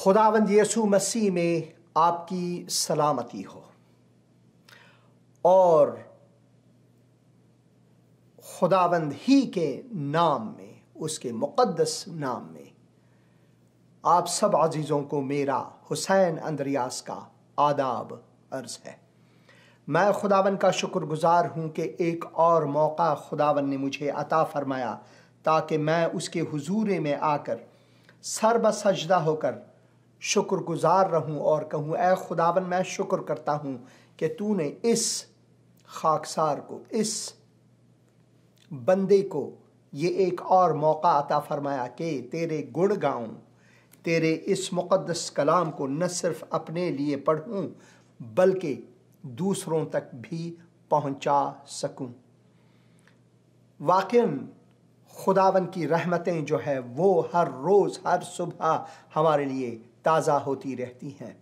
خداوند یسوع مسیح میں آپ کی سلامتی ہو اور خداوند ہی کے نام میں، اس کے مقدس نام میں آپ سب عزیزوں کو میرا حسین اندریاس کا آداب عرض ہے۔ میں خداوند کا شکر گزار ہوں کہ ایک اور موقع خداوند نے مجھے عطا فرمایا تاکہ میں اس کے حضور میں آ کر سر بسجدہ ہو کر شکر گزار رہوں اور کہوں، اے خداوند میں شکر کرتا ہوں کہ تو نے اس خاکسار کو، اس بندے کو یہ ایک اور موقع عطا فرمایا کہ تیرے گڑ گاؤں، تیرے اس مقدس کلام کو نہ صرف اپنے لیے پڑھوں بلکہ دوسروں تک بھی پہنچا سکوں۔ واقعاً خداوند کی رحمتیں جو ہے وہ ہر روز، ہر صبح ہمارے لیے تازہ ہوتی رہتی ہیں،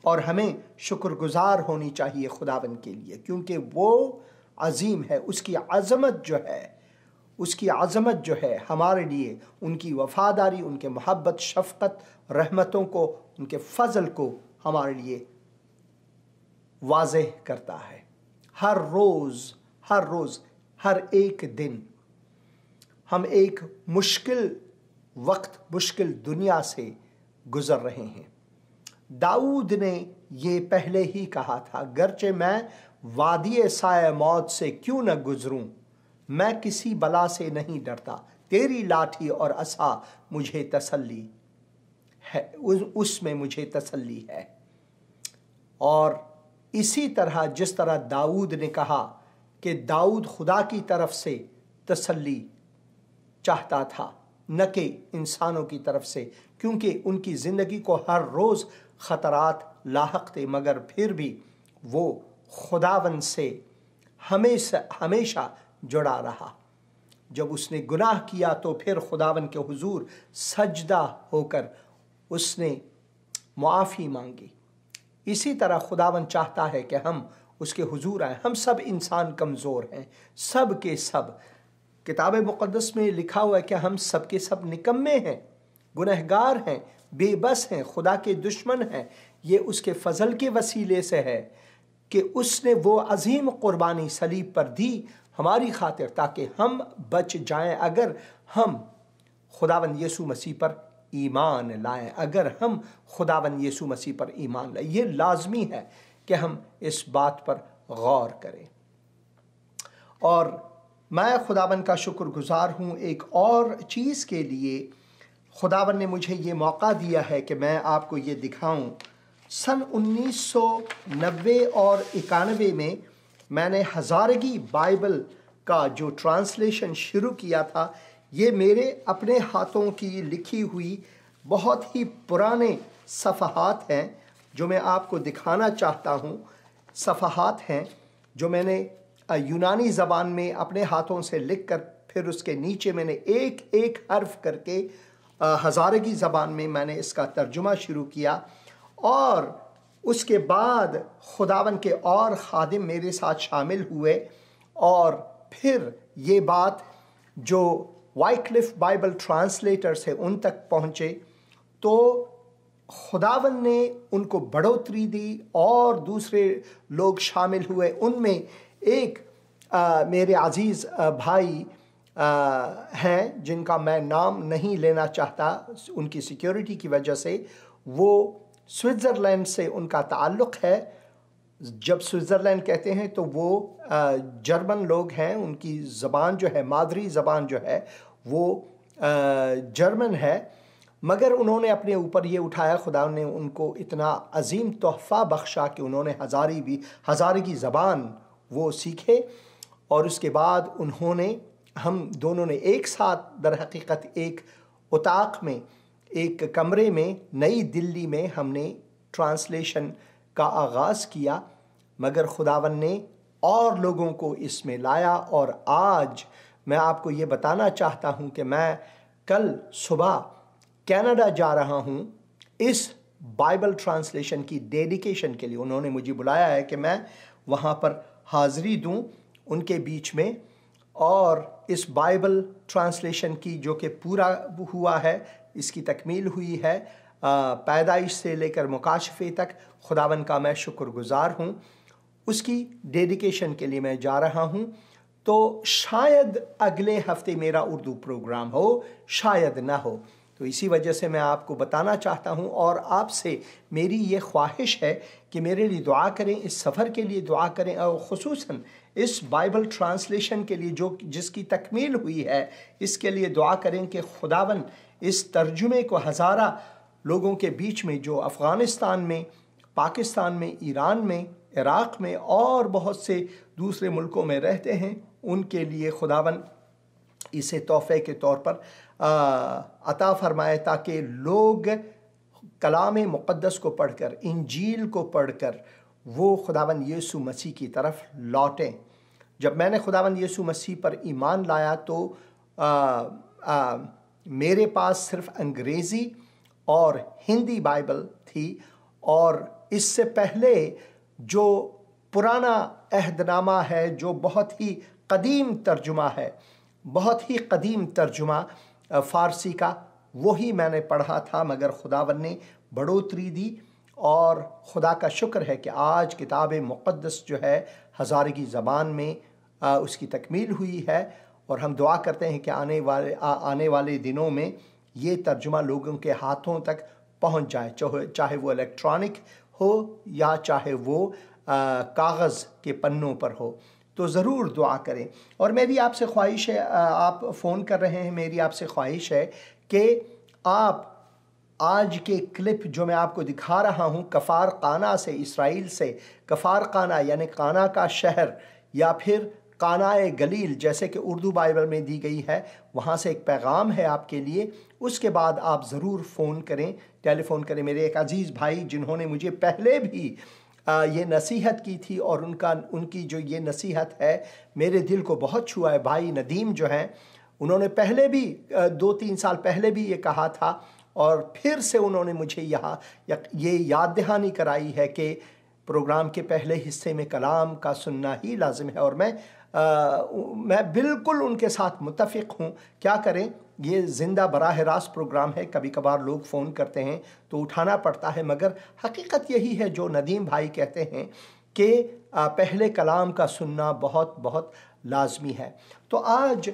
اور ہمیں شکر گزار ہونی چاہیے خداوند کے لیے، کیونکہ وہ عظیم ہے۔ اس کی عظمت جو ہے ہمارے لیے، ان کی وفاداری، ان کے محبت، شفقت، رحمتوں کو، ان کے فضل کو ہمارے لیے واضح کرتا ہے۔ ہر روز ہر ایک دن ہم ایک مشکل وقت، مشکل دنیا سے گزر رہے ہیں۔ داؤد نے یہ پہلے ہی کہا تھا، گرچہ میں وادی سایہ موت سے کیوں نہ گزروں، میں کسی بلا سے نہیں ڈرتا، تیری لاٹھی اور عصا مجھے تسلی ہے، اس میں مجھے تسلی ہے۔ اور اسی طرح جس طرح داؤد نے کہا کہ داؤد خدا کی طرف سے تسلی چاہتا تھا، نہ کہ انسانوں کی طرف سے، کیونکہ ان کی زندگی کو ہر روز خطرات لاحق تھے، مگر پھر بھی وہ خداوند سے ہمیشہ جڑا رہا۔ جب اس نے گناہ کیا تو پھر خداوند کے حضور سجدہ ہو کر اس نے معافی مانگی۔ اسی طرح خداوند چاہتا ہے کہ ہم اس کے حضور آئیں۔ ہم سب انسان کمزور ہیں، سب کے سب۔ کتاب مقدس میں لکھا ہوا ہے کہ ہم سب کے سب نکمے ہیں، گنہگار ہیں، بے بس ہیں، خدا کے دشمن ہیں۔ یہ اس کے فضل کے وسیلے سے ہے کہ اس نے وہ عظیم قربانی صلیب پر دی ہماری خاطر تاکہ ہم بچ جائیں، اگر ہم خداوند یسوع مسیح پر ایمان لائیں۔ اگر ہم خداوند یسوع مسیح پر ایمان لائیں، یہ لازمی ہے کہ ہم اس بات پر غور کریں۔ اور میں خداوند کا شکر گزار ہوں ایک اور چیز کے لیے۔ خداوند نے مجھے یہ موقع دیا ہے کہ میں آپ کو یہ دکھاؤں۔ سن 1990 اور 91 میں نے ہزارگی بائبل کا جو ٹرانسلیشن شروع کیا تھا، یہ میرے اپنے ہاتھوں کی لکھی ہوئی بہت ہی پرانے صفحات ہیں جو میں آپ کو دکھانا چاہتا ہوں۔ صفحات ہیں جو میں نے یونانی زبان میں اپنے ہاتھوں سے لکھ کر، پھر اس کے نیچے میں نے ایک ایک حرف کر کے ہزارگی زبان میں میں نے اس کا ترجمہ شروع کیا، اور اس کے بعد خداوند کے اور خادم میرے ساتھ شامل ہوئے، اور پھر یہ بات جو وائکلف بائبل ٹرانسلیٹرز ہیں ان تک پہنچے، تو خداوند نے ان کو بڑھوتری دی اور دوسرے لوگ شامل ہوئے۔ ان میں ایک میرے عزیز بھائی ہیں جن کا میں نام نہیں لینا چاہتا ان کی سیکیورٹی کی وجہ سے، وہ سوئٹزرلینڈ سے ان کا تعلق ہے۔ جب سوئٹزرلینڈ کہتے ہیں تو وہ جرمن لوگ ہیں، ان کی زبان جو ہے، مادری زبان جو ہے وہ جرمن ہے، مگر انہوں نے اپنے اوپر یہ اٹھایا، خدا نے ان کو اتنا عظیم تحفہ بخشا کہ انہوں نے ہزارگی زبان وہ سیکھے، اور اس کے بعد ہم دونوں نے ایک ساتھ در حقیقت ایک اتاق میں، ایک کمرے میں نئی دلی میں ہم نے ٹرانسلیشن کا آغاز کیا، مگر خداوند نے اور لوگوں کو اس میں لایا، اور آج میں آپ کو یہ بتانا چاہتا ہوں کہ میں کل صبح کینیڈا جا رہا ہوں اس بائبل ٹرانسلیشن کی ڈیڈیکیشن کے لیے۔ انہوں نے مجھے بلایا ہے کہ میں وہاں پر حاضری دوں ان کے بیچ میں، اور اس بائبل ٹرانسلیشن کی جو کہ پورا ہوا ہے، اس کی تکمیل ہوئی ہے، پیدائش سے لے کر مکاشفے تک خداوند کا میں شکر گزار ہوں۔ اس کی ڈیڈیکیشن کے لیے میں جا رہا ہوں، تو شاید اگلے ہفتے میرا اردو پروگرام ہو، شاید نہ ہو، تو اسی وجہ سے میں آپ کو بتانا چاہتا ہوں اور آپ سے میری یہ خواہش ہے کہ میرے لیے دعا کریں، اس سفر کے لیے دعا کریں، اور خصوصاً اس بائبل ٹرانسلیشن کے لیے جس کی تکمیل ہوئی ہے، اس کے لیے دعا کریں کہ خداوند اس ترجمے کو ہزارہ لوگوں کے بیچ میں جو افغانستان میں، پاکستان میں، ایران میں، عراق میں اور بہت سے دوسرے ملکوں میں رہتے ہیں، ان کے لیے خداوند اسے تحفے کے طور پر عطا فرمائے، تاکہ لوگ کلام مقدس کو پڑھ کر، انجیل کو پڑھ کر وہ خداوند یسوع مسیح کی طرف لوٹیں۔ جب میں نے خداوند یسوع مسیح پر ایمان لایا تو میرے پاس صرف انگریزی اور ہندی بائبل تھی، اور اس سے پہلے جو پرانا عہد نامہ ہے، جو بہت ہی قدیم ترجمہ ہے، بہت ہی قدیم ترجمہ فارسی کا، وہی میں نے پڑھا تھا، مگر خداوند نے بڑھوتری دی، اور خدا کا شکر ہے کہ آج کتاب مقدس جو ہے ہزارگی زبان میں اس کی تکمیل ہوئی ہے، اور ہم دعا کرتے ہیں کہ آنے والے دنوں میں یہ ترجمہ لوگوں کے ہاتھوں تک پہنچ جائے، چاہے وہ الیکٹرانک ہو یا چاہے وہ کاغذ کے پنوں پر ہو، تو ضرور دعا کریں۔ اور میری آپ سے خواہش ہے، آپ فون کر رہے ہیں، میری آپ سے خواہش ہے کہ آپ آج کے کلپ جو میں آپ کو دکھا رہا ہوں کفار قانا سے، اسرائیل سے کفار قانا یعنی قانا کا شہر، یا پھر قانائے گلیل جیسے کہ اردو بائبل میں دی گئی ہے، وہاں سے ایک پیغام ہے آپ کے لیے، اس کے بعد آپ ضرور فون کریں، ٹیلی فون کریں۔ میرے ایک عزیز بھائی جنہوں نے مجھے پہلے بھی یہ نصیحت کی تھی، اور ان کی جو یہ نصیحت ہے میرے دل کو بہت چھوا ہے، بھائی ندیم جو ہیں، انہوں نے پہلے بھی 2-3 سال پہلے بھی یہ کہا تھا، اور پھر سے انہوں نے مجھے یہ یاد دہانی کرائی ہے کہ پروگرام کے پہلے حصے میں کلام کا سننا ہی لازم ہے، اور میں بالکل ان کے ساتھ متفق ہوں۔ کیا کریں، یہ زندہ براہ راست پروگرام ہے، کبھی کبھار لوگ فون کرتے ہیں تو اٹھانا پڑتا ہے، مگر حقیقت یہی ہے جو ندیم بھائی کہتے ہیں کہ پہلے کلام کا سننا بہت بہت لازمی ہے۔ تو آج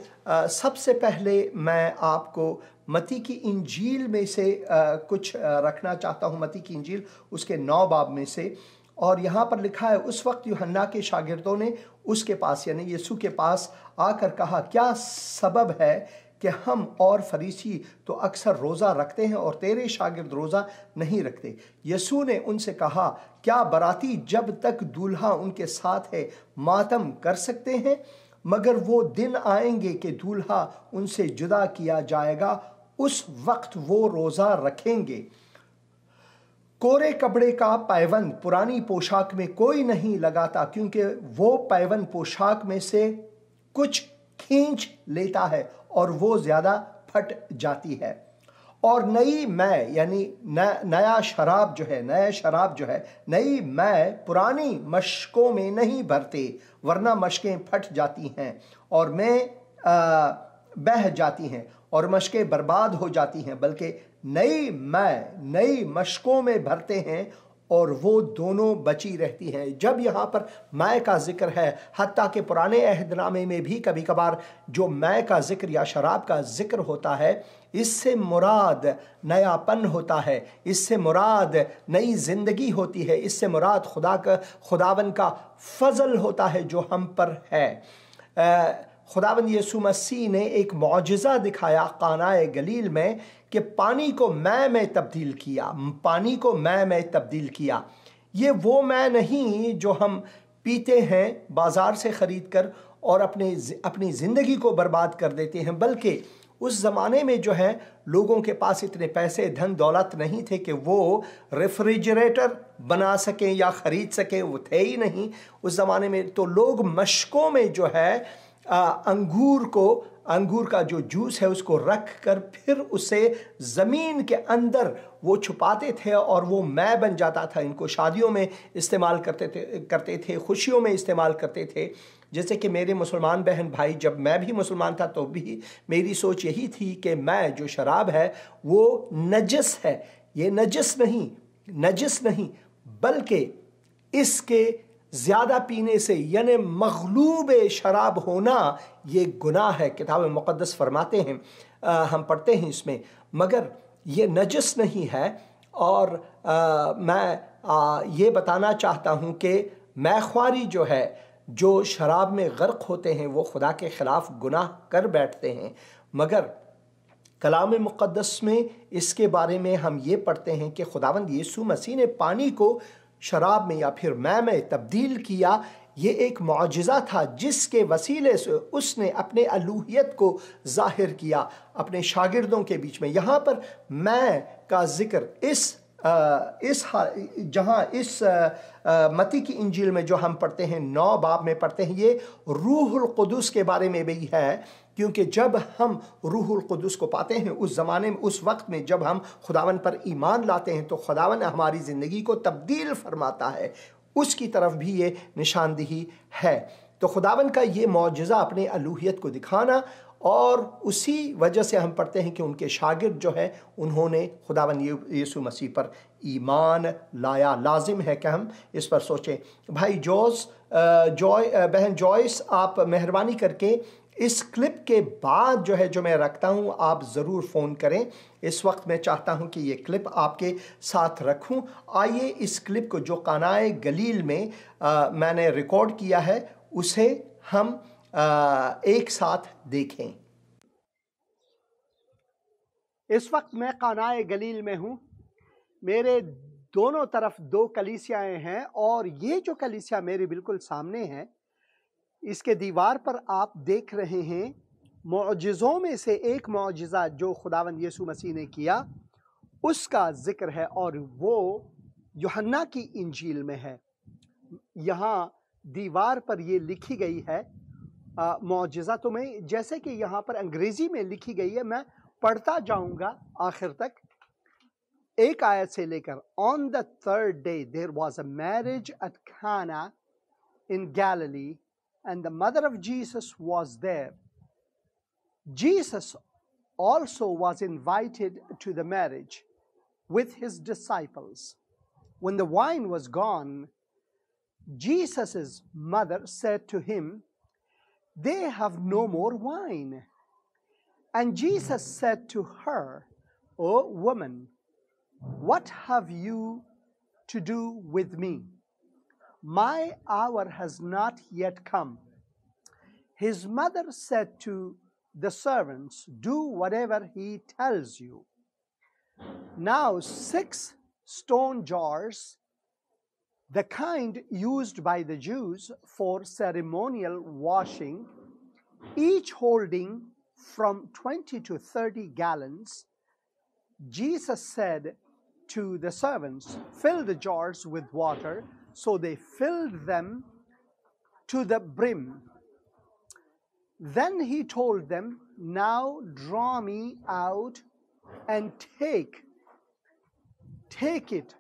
سب سے پہلے میں آپ کو متی کی انجیل میں سے کچھ رکھنا چاہتا ہوں، متی کی انجیل اس کے 9 باب میں سے، اور یہاں پر لکھا ہے، اس وقت یوحنا کے شاگردوں نے اس کے پاس یعنی یسوع کے پاس آ کر کہا، کیا سبب ہے کہ ہم اور فریسی تو اکثر روزہ رکھتے ہیں اور تیرے شاگرد روزہ نہیں رکھتے؟ یسوع نے ان سے کہا، کیا باراتی جب تک دولہا ان کے ساتھ ہے ماتم کر سکتے ہیں؟ مگر وہ دن آئیں گے کہ دولہا ان سے جدا کیا جائے گا، اس وقت وہ روزہ رکھیں گے۔ کورے کپڑے کا پیوند پرانی پوشاک میں کوئی نہیں لگاتا، کیونکہ وہ پیوند پوشاک میں سے کچھ کھینچ لیتا ہے اور وہ زیادہ پھٹ جاتی ہے۔ اور نئی میں یعنی نیا شراب جو ہے نئی میں پرانی مشکوں میں نہیں بھرتے، ورنہ مشکیں پھٹ جاتی ہیں اور میں بہہ جاتی ہیں اور مشکیں برباد ہو جاتی ہیں، بلکہ نئی مشکوں میں بھرتے ہیں اور وہ دونوں بچی رہتی ہیں۔ جب یہاں پر میں کا ذکر ہے، حتیٰ کہ پرانے عہد نامے میں بھی کبھی کبھار جو میں کا ذکر یا شراب کا ذکر ہوتا ہے، اس سے مراد نیا پن ہوتا ہے، اس سے مراد نئی زندگی ہوتی ہے، اس سے مراد خداوند کا فضل ہوتا ہے جو ہم پر ہے۔ خداوند یسوع مسیح نے ایک معجزہ دکھایا قانائے گلیل میں کہ پانی کو میں تبدیل کیا۔ یہ وہ میں نہیں جو ہم پیتے ہیں بازار سے خرید کر اور اپنی زندگی کو برباد کر دیتے ہیں، بلکہ اس زمانے میں جو ہے لوگوں کے پاس اتنے پیسے دھن دولت نہیں تھے کہ وہ ریفریجریٹر بنا سکیں یا خرید سکیں، وہ تھے ہی نہیں اس زمانے میں۔ تو لوگ مشکوں میں جو ہے انگور کا جو جوس ہے اس کو رکھ کر پھر اسے زمین کے اندر وہ چھپاتے تھے اور وہ میں بن جاتا تھا۔ ان کو شادیوں میں استعمال کرتے تھے، خوشیوں میں استعمال کرتے تھے۔ جیسے کہ میرے مسلمان بہن بھائی، جب میں بھی مسلمان تھا تو بھی میری سوچ یہی تھی کہ میں جو شراب ہے وہ نجس ہے، یہ نجس نہیں بلکہ اس کے زیادہ پینے سے یعنی مغلوب شراب ہونا یہ گناہ ہے. کتاب مقدس فرماتے ہیں، ہم پڑھتے ہیں اس میں، مگر یہ نجس نہیں ہے. اور میں یہ بتانا چاہتا ہوں کہ میخواری جو ہے، جو شراب میں غرق ہوتے ہیں، وہ خدا کے خلاف گناہ کر بیٹھتے ہیں. مگر کلام مقدس میں اس کے بارے میں ہم یہ پڑھتے ہیں کہ خداوند یسوع مسیح نے پانی کو شراب میں یا پھر میں تبدیل کیا. یہ ایک معجزہ تھا جس کے وسیلے سے اس نے اپنے الوہیت کو ظاہر کیا اپنے شاگردوں کے بیچ میں. یہاں پر میں کا ذکر جہاں اس متی کی انجیل میں جو ہم پڑھتے ہیں 9 باب میں پڑھتے ہیں، یہ روح القدس کے بارے میں بھی ہے. کیونکہ جب ہم روح القدس کو پاتے ہیں اس زمانے میں، اس وقت میں جب ہم خداون پر ایمان لاتے ہیں تو خداون ہماری زندگی کو تبدیل فرماتا ہے. اس کی طرف بھی یہ نشاندہی ہے. تو خداون کا یہ معجزہ اپنے الوہیت کو دکھانا، اور اسی وجہ سے ہم پڑھتے ہیں کہ ان کے شاگرد جو ہے انہوں نے خداون یسوع مسیح پر ایمان لایا. لازم ہے کہ ہم اس پر سوچیں. بھائی بہن جوائس، آپ مہربانی کر کے اس کلپ کے بعد جو میں رکھتا ہوں آپ ضرور فون کریں. اس وقت میں چاہتا ہوں کہ یہ کلپ آپ کے ساتھ رکھوں. آئیے اس کلپ کو جو قانۂ گلیل میں نے ریکارڈ کیا ہے اسے ہم ایک ساتھ دیکھیں. اس وقت میں قانۂ گلیل میں ہوں. میرے دونوں طرف 2 کلیسیاں ہیں، اور یہ جو کلیسیا میرے بالکل سامنے ہے، اس کے دیوار پر آپ دیکھ رہے ہیں معجزوں میں سے ایک معجزہ جو خداوند یسوع مسیح نے کیا، اس کا ذکر ہے، اور وہ یوحنا کی انجیل میں ہے. یہاں دیوار پر یہ لکھی گئی ہے معجزہ. تو میں جیسے کہ یہاں پر انگریزی میں لکھی گئی ہے، میں پڑھتا جاؤں گا آخر تک. ایک آیت سے لے کر On the 3rd day there was a marriage at Cana in Galilee and the mother of Jesus was there. Jesus also was invited to the marriage with his disciples. When the wine was gone, Jesus' mother said to him, "They have no more wine." And Jesus said to her, "O woman, what have you to do with me? My hour has not yet come." His mother said to the servants, "Do whatever he tells you." Now 6 stone jars, the kind used by the Jews for ceremonial washing, each holding from 20 to 30 gallons, Jesus said to the servants, "Fill the jars with water." So they filled them to the brim. Then he told them, "Now draw me out and take it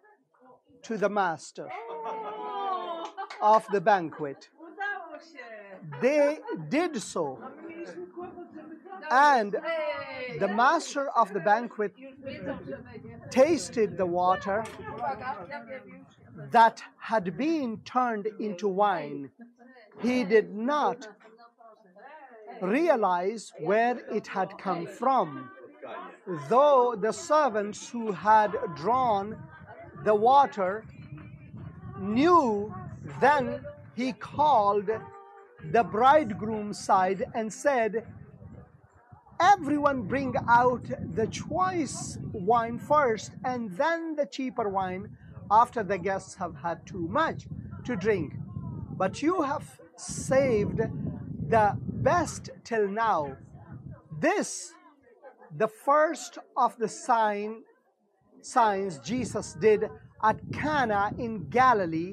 to the master of the banquet." They did so. And the master of the banquet tasted the water that had been turned into wine. He did not realize where it had come from, though the servants who had drawn the water knew. Then he called the bridegroom aside and said, "Everyone bring out the choice wine first, and then the cheaper wine after the guests have had too much to drink. But you have saved the best till now." This, the first of the signs Jesus did at Cana in Galilee,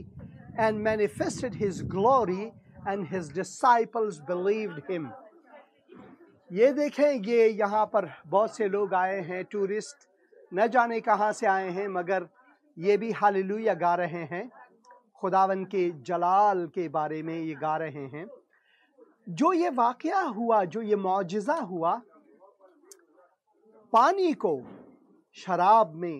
and manifested his glory, and his disciples believed him. یہ دیکھیں، یہ یہاں پر بہت سے لوگ آئے ہیں، tourist, نہ جانے کہاں سے آئے ہیں، مگر یہ بھی ہاللویا گا رہے ہیں، خداون کے جلال کے بارے میں یہ گا رہے ہیں. جو یہ واقعہ ہوا، جو یہ معجزہ ہوا، پانی کو شراب میں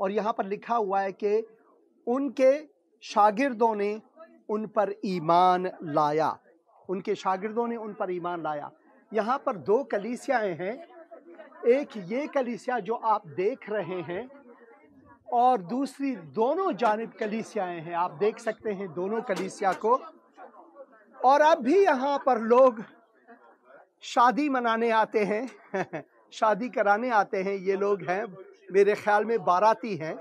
اور یہاں پر لکھا ہوا ہے کہ ان کے شاگردوں نے ان پر ایمان لایا، ان کے شاگردوں نے ان پر ایمان لایا۔ یہاں پر دو کلیسیاں ہیں، ایک یہ کلیسیا جو آپ دیکھ رہے ہیں اور دوسری دونوں جانب کلیسیاں ہیں، آپ دیکھ سکتے ہیں دونوں کلیسیا کو۔ اور اب بھی یہاں پر لوگ شادی منانے آتے ہیں شادی کرانے آتے ہیں، یہ لوگ ہیں میرے خیال میں باراتی ہیں۔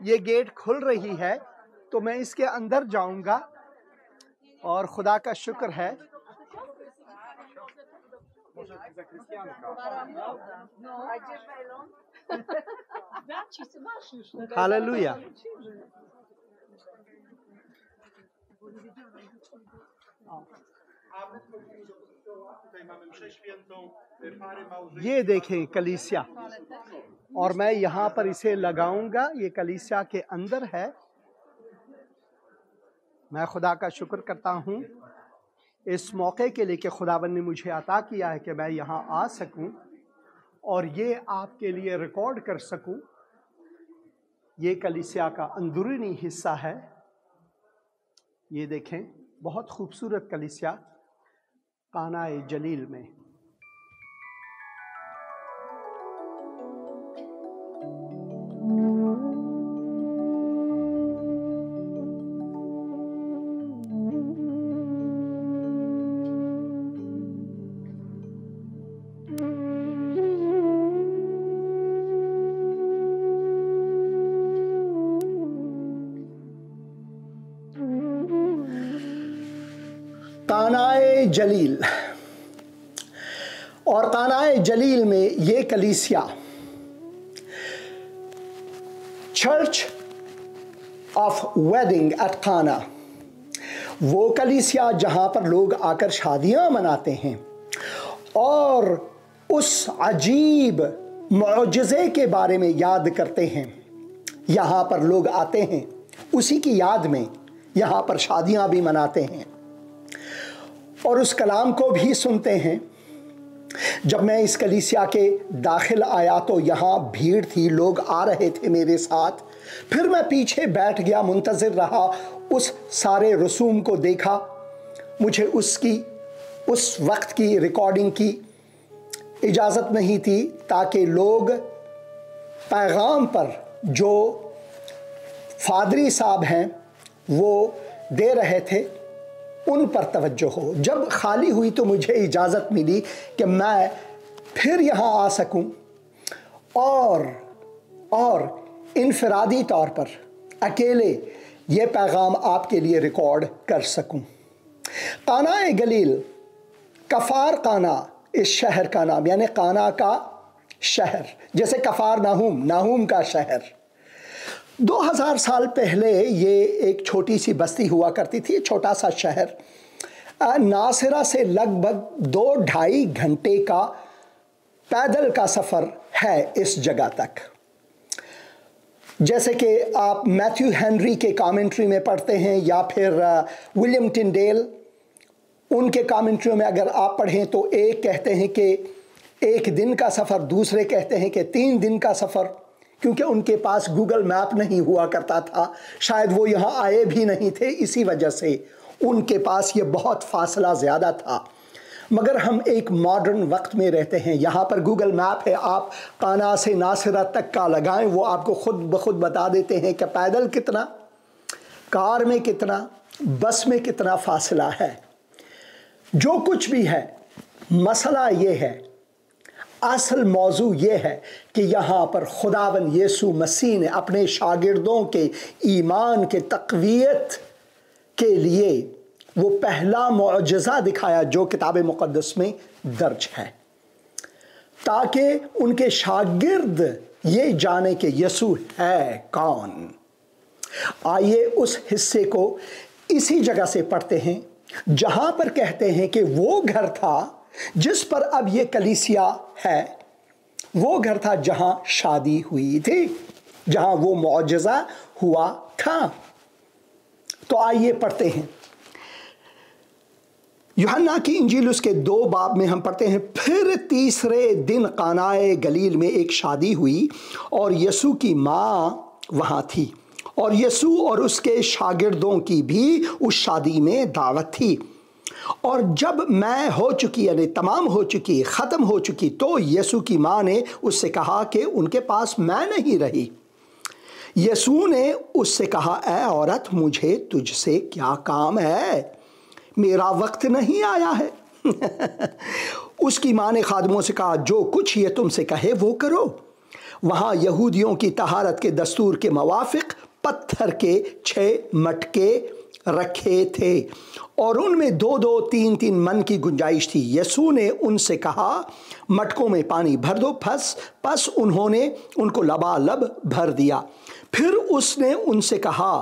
یہ گیٹ کھل رہی ہے تو میں اس کے اندر جاؤں گا، اور خدا کا شکر ہے ہاللویا۔ یہ دیکھیں کلیسیا، اور میں یہاں پر اسے لگاؤں گا، یہ کلیسیا کے اندر ہے۔ میں خدا کا شکر کرتا ہوں اس موقع کے لیے کہ خداوند نے مجھے عطا کیا ہے کہ میں یہاں آ سکوں اور یہ آپ کے لیے ریکارڈ کر سکوں۔ یہ کلیسیا کا اندرونی حصہ ہے، یہ دیکھیں بہت خوبصورت کلیسیا قانا جلیل میں۔ قانائے جلیل، اور قانائے جلیل میں یہ کلیسیا چرچ آف ویڈنگ ایٹ قانا، وہ کلیسیا جہاں پر لوگ آ کر شادیاں مناتے ہیں اور اس عجیب معجزے کے بارے میں یاد کرتے ہیں۔ یہاں پر لوگ آتے ہیں، اسی کی یاد میں یہاں پر شادیاں بھی مناتے ہیں اور اس کلام کو بھی سنتے ہیں۔ جب میں اس کلیسیا کے داخل آیا تو یہاں بھیڑ تھی، لوگ آ رہے تھے میرے ساتھ۔ پھر میں پیچھے بیٹھ گیا، منتظر رہا، اس سارے رسوم کو دیکھا۔ مجھے اس وقت کی ریکارڈنگ کی اجازت نہیں تھی تاکہ لوگ پیغام پر جو فادری صاحب ہیں وہ دے رہے تھے ان پر توجہ ہو۔ جب خالی ہوئی تو مجھے اجازت ملی کہ میں پھر یہاں آ سکوں اور انفرادی طور پر اکیلے یہ پیغام آپ کے لیے ریکارڈ کر سکوں۔ قانا گلیل، کفار قانا اس شہر کا نام، یعنی قانا کا شہر، جیسے کفار ناہوم کا شہر۔ 2000 سال پہلے یہ ایک چھوٹی سی بستی ہوا کرتی تھی، چھوٹا سا شہر۔ ناصرہ سے لگ بھگ 2-2.5 گھنٹے کا پیدل کا سفر ہے اس جگہ تک۔ جیسے کہ آپ میتھیو ہنری کے کامنٹری میں پڑھتے ہیں یا پھر ولیم ٹنڈیل، ان کے کامنٹریوں میں اگر آپ پڑھیں تو ایک کہتے ہیں کہ 1 دن کا سفر، دوسرے کہتے ہیں کہ 3 دن کا سفر، کیونکہ ان کے پاس گوگل میپ نہیں ہوا کرتا تھا، شاید وہ یہاں آئے بھی نہیں تھے، اسی وجہ سے ان کے پاس یہ بہت فاصلہ زیادہ تھا۔ مگر ہم ایک ماڈرن وقت میں رہتے ہیں، یہاں پر گوگل میپ ہے، آپ قانا سے ناصرہ تک کا لگائیں، وہ آپ کو خود بخود بتا دیتے ہیں کہ پیدل کتنا، کار میں کتنا، بس میں کتنا فاصلہ ہے۔ جو کچھ بھی ہے، مسئلہ یہ ہے، اصل موضوع یہ ہے کہ یہاں پر خداوند یسوع مسیح نے اپنے شاگردوں کے ایمان کے تقویت کے لیے وہ پہلا معجزہ دکھایا جو کتاب مقدس میں درج ہے، تاکہ ان کے شاگرد یہ جانے کہ یسوع ہے کون۔ آئیے اس حصے کو اسی جگہ سے پڑھتے ہیں جہاں پر کہتے ہیں کہ وہ گھر تھا جس پر اب یہ کلیسیا ہے، وہ گھر تھا جہاں شادی ہوئی تھی، جہاں وہ معجزہ ہوا تھا۔ تو آئیے پڑھتے ہیں۔ یوحنا کی انجیل اس کے 2 باب میں ہم پڑھتے ہیں، پھر تیسرے دن قانائے گلیل میں ایک شادی ہوئی اور یسوع کی ماں وہاں تھی، اور یسوع اور اس کے شاگردوں کی بھی اس شادی میں دعوت تھی۔ اور جب میں ہو چکی، یعنی تمام ہو چکی، ختم ہو چکی، تو یسوع کی ماں نے اس سے کہا کہ ان کے پاس میں نہیں رہی۔ یسوع نے اس سے کہا، اے عورت، مجھے تجھ سے کیا کام ہے؟ میرا وقت نہیں آیا ہے۔ اس کی ماں نے خادموں سے کہا، جو کچھ یہ تم سے کہے وہ کرو۔ وہاں یہودیوں کی طہارت کے دستور کے موافق پتھر کے 6 مٹکے رکھے تھے اور ان میں 2 3 من کی گنجائش تھی۔ یسوع نے ان سے کہا، مٹکوں میں پانی بھر دو۔ پس انہوں نے ان کو لبالب بھر دیا۔ پھر اس نے ان سے کہا،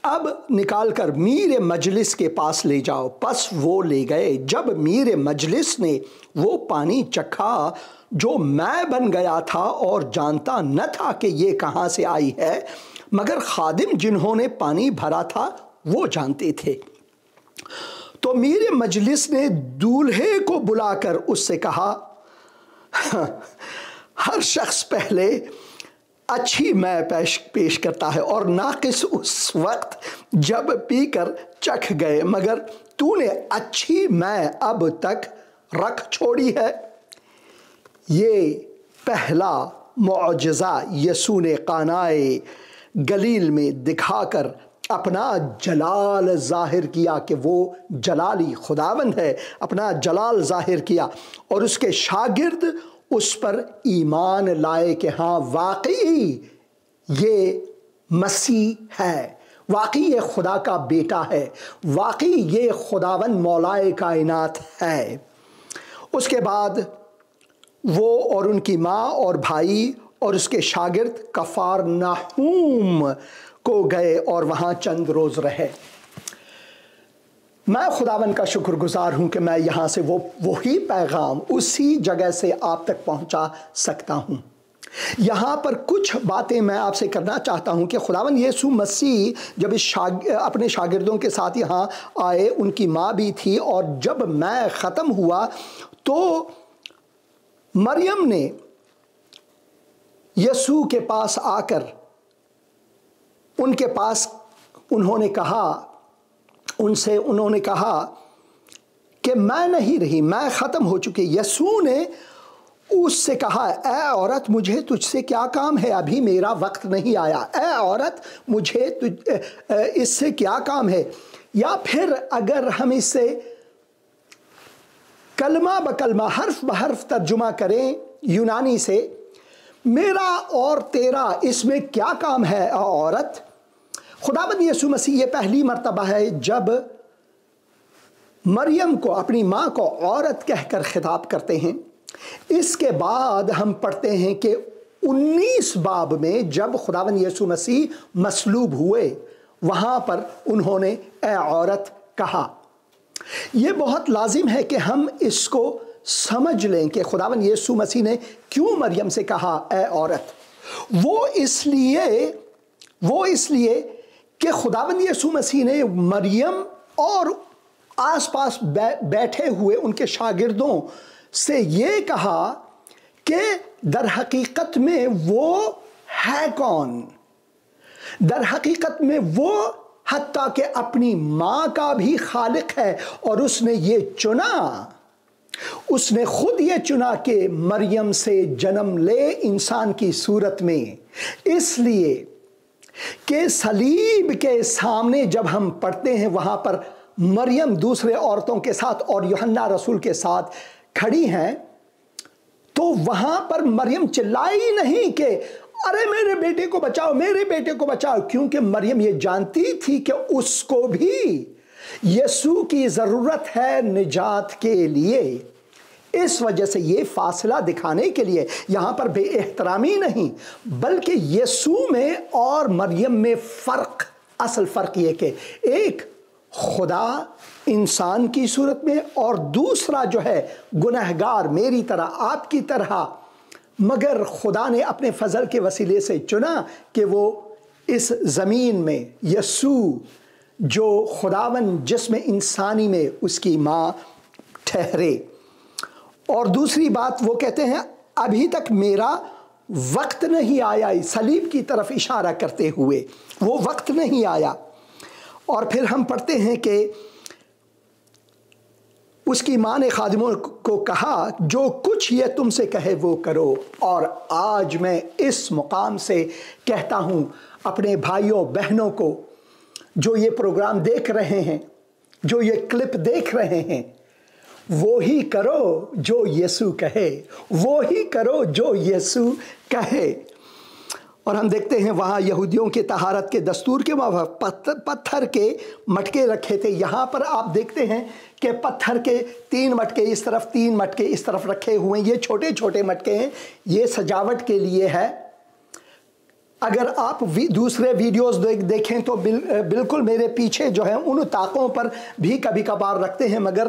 اب نکال کر میر مجلس کے پاس لے جاؤ۔ پس وہ لے گئے۔ جب میر مجلس نے وہ پانی چکھا جو میں بن گیا تھا اور جانتا نہ تھا کہ یہ کہاں سے آئی ہے، مگر خادم جنہوں نے پانی بھرا تھا وہ جانتے تھے، تو میر مجلس نے دولہے کو بلا کر اس سے کہا، ہر شخص پہلے اچھی میں پیش کرتا ہے اور ناقص اس وقت جب پی کر چکھ گئے، مگر تو نے اچھی میں اب تک رکھ چھوڑی ہے۔ یہ پہلا معجزہ یسوع نے قانائے گلیل میں دکھا کر اپنا جلال ظاہر کیا کہ وہ جلالی خداوند ہے، اپنا جلال ظاہر کیا، اور اس کے شاگرد اس پر ایمان لائے کہ ہاں واقعی یہ مسیح ہے، واقعی یہ خدا کا بیٹا ہے، واقعی یہ خداوند مولائے کائنات ہے۔ اس کے بعد وہ اور ان کی ماں اور بھائی اور اس کے شاگرد کفارنہوم کو گئے اور وہاں چند روز رہے۔ میں خداوند کا شکر گزار ہوں کہ میں یہاں سے وہی پیغام اسی جگہ سے آپ تک پہنچا سکتا ہوں۔ یہاں پر کچھ باتیں میں آپ سے کرنا چاہتا ہوں کہ خداوند یسوع مسیح جب اپنے شاگردوں کے ساتھ یہاں آئے، ان کی ماں بھی تھی، اور جب میں ختم ہوا تو مریم نے یسوع کے پاس آ کر ان کے پاس انہوں نے کہا کہ میں نہیں رہی، میں ختم ہو چکی۔ یسوع نے اس سے کہا، اے عورت، مجھے تجھ سے کیا کام ہے؟ ابھی میرا وقت نہیں آیا۔ اے عورت، مجھے اس سے کیا کام ہے؟ یا پھر اگر ہم اس سے کلمہ بکلمہ، حرف بحرف ترجمہ کریں یونانی سے، میرا اور تیرا اس میں کیا کام ہے اے عورت؟ خداوند یسوع مسیح یہ پہلی مرتبہ ہے جب مریم کو، اپنی ماں کو عورت کہہ کر خطاب کرتے ہیں۔ اس کے بعد ہم پڑھتے ہیں کہ 19 باب میں جب خداوند یسوع مسیح مصلوب ہوئے، وہاں پر انہوں نے اے عورت کہا۔ یہ بہت لازم ہے کہ ہم اس کو سمجھ لیں کہ خداوند یسوع مسیح نے کیوں مریم سے کہا اے عورت۔ وہ اس لیے کہ خداوند یسوع مسیح نے مریم اور آس پاس بیٹھے ہوئے ان کے شاگردوں سے یہ کہا کہ در حقیقت میں وہ ہے کون؟ در حقیقت میں وہ حتیٰ کہ اپنی ماں کا بھی خالق ہے، اور اس نے یہ چنا، اس نے خود یہ چنا کہ مریم سے جنم لے انسان کی صورت میں، اس لیے کہ صلیب کے سامنے جب ہم پڑھتے ہیں وہاں پر مریم دوسرے عورتوں کے ساتھ اور یوحنا رسول کے ساتھ کھڑی ہیں، تو وہاں پر مریم چلائی نہیں کہ ارے میرے بیٹے کو بچاؤ، میرے بیٹے کو بچاؤ، کیونکہ مریم یہ جانتی تھی کہ اس کو بھی یسوع کی ضرورت ہے نجات کے لیے۔ اس وجہ سے یہ فاصلہ دکھانے کے لیے یہاں پر بے احترامی نہیں، بلکہ یسوع میں اور مریم میں فرق، اصل فرق یہ کہ ایک خدا انسان کی صورت میں، اور دوسرا جو ہے گنہگار میری طرح، آپ کی طرح، مگر خدا نے اپنے فضل کے وسیلے سے چنا کہ وہ اس زمین میں یسوع جو خداون جسم انسانی میں اس کی ماں ٹھہرے۔ اور دوسری بات وہ کہتے ہیں ابھی تک میرا وقت نہیں آیا، صلیب کی طرف اشارہ کرتے ہوئے وہ وقت نہیں آیا۔ اور پھر ہم پڑھتے ہیں کہ اس کی ماں نے خادموں کو کہا جو کچھ یہ تم سے کہے وہ کرو۔ اور آج میں اس مقام سے کہتا ہوں اپنے بھائیوں بہنوں کو جو یہ پروگرام دیکھ رہے ہیں، جو یہ کلپ دیکھ رہے ہیں، وہی کرو جو یسوع کہے، وہی کرو جو یسوع کہے۔ اور ہم دیکھتے ہیں وہاں یہودیوں کے طہارت کے دستور کے موافق پتھر کے مٹکے رکھے تھے۔ یہاں پر آپ دیکھتے ہیں کہ پتھر کے 3 مٹکے اس طرف، 3 مٹکے اس طرف رکھے ہوئے ہیں۔ یہ چھوٹے چھوٹے مٹکے ہیں، یہ سجاوٹ کے لیے ہے۔ اگر آپ دوسرے ویڈیوز دیکھیں تو بالکل میرے پیچھے جو ہے ان طاقوں پر بھی کبھی کبھار رکھتے ہیں، مگر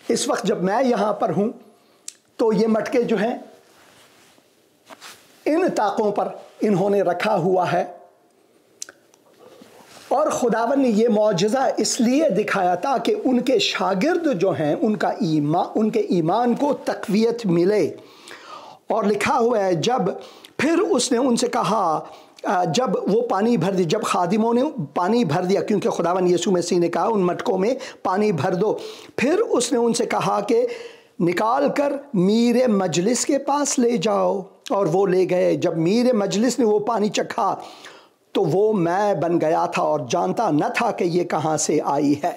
اس وقت جب میں یہاں پر ہوں تو یہ مٹکے جو ہیں ان طاقوں پر انہوں نے رکھا ہوا ہے۔ اور خداوند نے یہ معجزہ اس لیے دکھایا تھا کہ ان کے شاگرد جو ہیں ان کے ایمان کو تقویت ملے۔ اور لکھا ہوا ہے پھر اس نے ان سے کہا جب وہ پانی بھر دی، جب خادموں نے پانی بھر دیا، کیونکہ خداوند یسوع مسیح نے کہا ان مٹکوں میں پانی بھر دو، پھر اس نے ان سے کہا کہ نکال کر میر مجلس کے پاس لے جاؤ۔ اور وہ لے گئے۔ جب میر مجلس نے وہ پانی چکھا تو وہ میں بن گیا تھا اور جانتا نہ تھا کہ یہ کہاں سے آئی ہے۔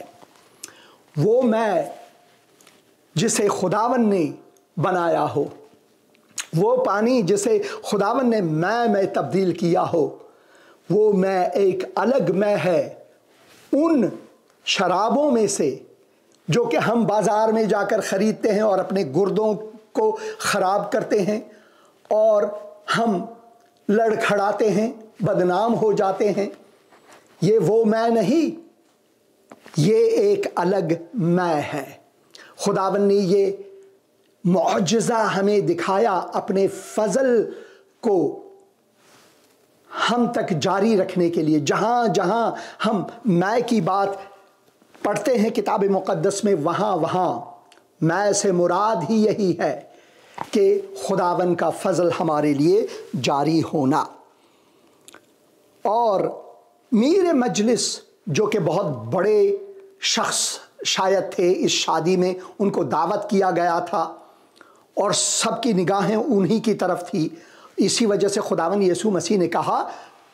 وہ میں جسے خداوند نے بنایا ہو، وہ پانی جسے خداوند نے میں تبدیل کیا ہو، وہ میں ایک الگ میں ہے ان شرابوں میں سے جو کہ ہم بازار میں جا کر خریدتے ہیں اور اپنے گردوں کو خراب کرتے ہیں اور ہم لڑکھڑاتے ہیں، بدنام ہو جاتے ہیں۔ یہ وہ میں نہیں، یہ ایک الگ میں ہے۔ خداوند نے یہ معجزہ ہمیں دکھایا اپنے فضل کو ہم تک جاری رکھنے کے لیے۔ جہاں جہاں ہم میں کی بات پڑھتے ہیں کتاب مقدس میں، وہاں میں سے مراد ہی یہی ہے کہ خداوند کا فضل ہمارے لیے جاری ہونا۔ اور میر مجلس جو کہ بہت بڑے شخص شاید تھے اس شادی میں، ان کو دعوت کیا گیا تھا اور سب کی نگاہیں انہی کی طرف تھی۔ اسی وجہ سے خداوند یسوع مسیح نے کہا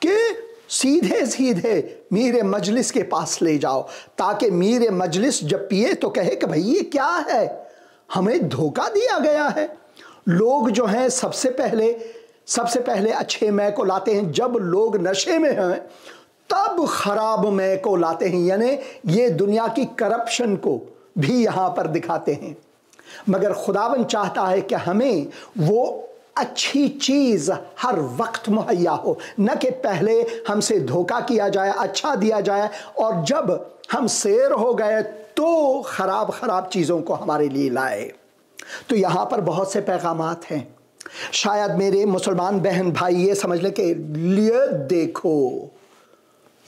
کہ سیدھے سیدھے میر مجلس کے پاس لے جاؤ، تاکہ میر مجلس جب پیے تو کہے کہ بھئی یہ کیا ہے، ہمیں دھوکہ دیا گیا ہے۔ لوگ جو ہیں سب سے پہلے اچھے مے کو لاتے ہیں، جب لوگ نشے میں ہیں تب خراب مے کو لاتے ہیں، یعنی یہ دنیا کی کرپشن کو بھی یہاں پر دکھاتے ہیں۔ مگر خداوند چاہتا ہے کہ ہمیں وہ اچھی چیز ہر وقت مہیا ہو، نہ کہ پہلے ہم سے دھوکہ کیا جائے، اچھا دیا جائے، اور جب ہم سیر ہو گئے تو خراب چیزوں کو ہمارے لیے لائے۔ تو یہاں پر بہت سے پیغامات ہیں۔ شاید میرے مسلمان بہن بھائی یہ سمجھ لیں کہ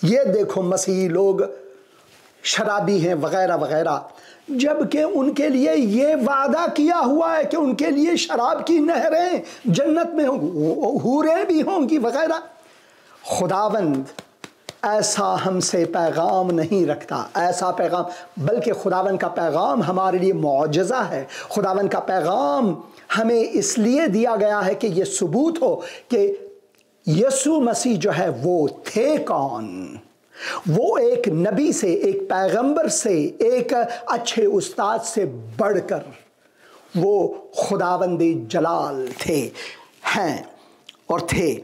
یہ دیکھو مسیحی لوگ شرابی ہیں وغیرہ وغیرہ، جبکہ ان کے لیے یہ وعدہ کیا ہوا ہے کہ ان کے لیے شراب کی نہریں جنت میں ہوں گی، حوریں بھی ہوں گی وغیرہ۔ خداوند ایسا ہم سے پیغام نہیں رکھتا، ایسا پیغام، بلکہ خداوند کا پیغام ہمارے لیے معجزہ ہے۔ خداوند کا پیغام ہمیں اس لیے دیا گیا ہے کہ یہ ثبوت ہو کہ یسوع مسیح جو ہے وہ تھے کون۔ وہ ایک نبی سے، ایک پیغمبر سے، ایک اچھے استاد سے بڑھ کر وہ خداوند جلال تھے، ہیں اور تھے۔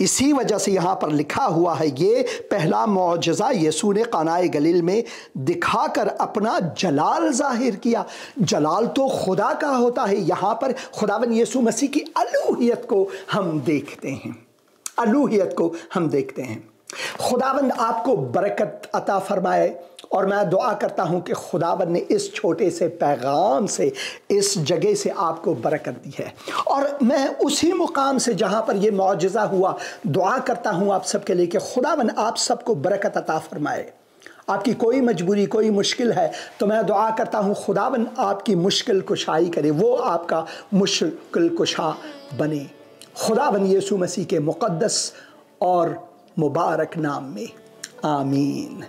اسی وجہ سے یہاں پر لکھا ہوا ہے یہ پہلا معجزہ یسوع نے قانا گلیل میں دکھا کر اپنا جلال ظاہر کیا۔ جلال تو خدا کا ہوتا ہے، یہاں پر خداوند یسوع مسیح کی الوہیت کو ہم دیکھتے ہیں، الوہیت کو ہم دیکھتے ہیں۔ خداوند آپ کو برکت عطا فرمائے، اور میں دعا کرتا ہوں کہ خداوند نے اس چھوٹے سے پیغام سے، اس جگہ سے آپ کو برکت دی ہے۔ اور میں اسی مقام سے جہاں پر یہ معجزہ ہوا دعا کرتا ہوں آپ سب کے لیے کہ خداوند آپ سب کو برکت عطا فرمائے، آپ کی کوئی مجبوری کوئی مشکل ہے تو میں دعا کرتا ہوں خداوند آپ کی مشکل کشائی کرے، وہ آپ کا مشکل کشا بنے، خداوند یسوع مسیح کے مقدس اور مبارک نام میں، آمین۔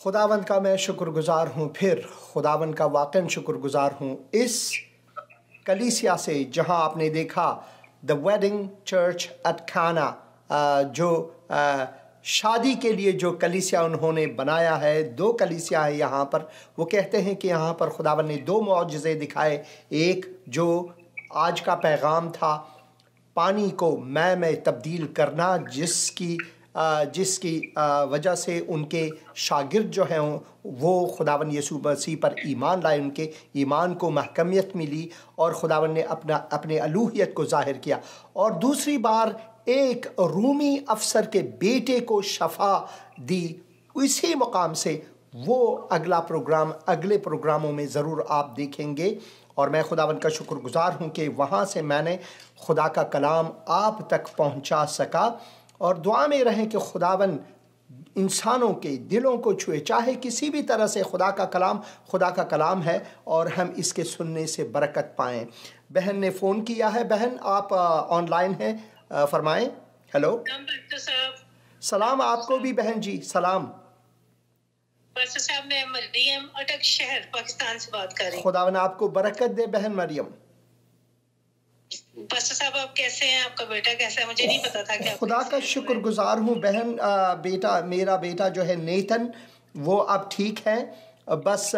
خداوند کا میں شکر گزار ہوں، پھر خداوند کا واقعاً شکر گزار ہوں اس کلیسیا سے جہاں آپ نے دیکھا دا ویڈنگ چرچ ایٹ کانا، جو شادی کے لیے جو کلیسیا انہوں نے بنایا ہے، 2 کلیسیا ہے یہاں پر۔ وہ کہتے ہیں کہ یہاں پر خداوند نے 2 معجزے دکھائے، ایک جو آج کا پیغام تھا پانی کو مے میں تبدیل کرنا، جس کی وجہ سے ان کے شاگرد جو ہیں وہ خداوند یسوع مسیح پر ایمان لائے، ان کے ایمان کو محکمیت ملی اور خداوند نے اپنے الوہیت کو ظاہر کیا۔ اور دوسری بار ایک رومی افسر کے بیٹے کو شفا دی اسی مقام سے۔ وہ اگلے پروگراموں میں ضرور آپ دیکھیں گے، اور میں خداوند کا شکر گزار ہوں کہ وہاں سے میں نے خدا کا کلام آپ تک پہنچا سکا۔ اور دعا میں رہیں کہ خداوند انسانوں کے دلوں کو چھوئے، چاہے کسی بھی طرح سے۔ خدا کا کلام ہے اور ہم اس کے سننے سے برکت پائیں۔ بہن نے فون کیا ہے، بہن آپ آن لائن ہیں، فرمائیں۔ ہیلو، سلام آپ کو بھی بہن جی، سلام۔ پاسٹر صاحب میں مریم اٹک شہر پاکستان سے بات کر رہی ہوں۔ خداوند آپ کو برکت دے بہن مریم۔ پاسٹر صاحب آپ کیسے ہیں؟ آپ کا بیٹا کیسا ہے؟ مجھے نہیں پتا تھا کہ خدا کا شکر گزار ہوں بہن۔ میرا بیٹا جو ہے نیتن وہ اب ٹھیک ہے۔ بس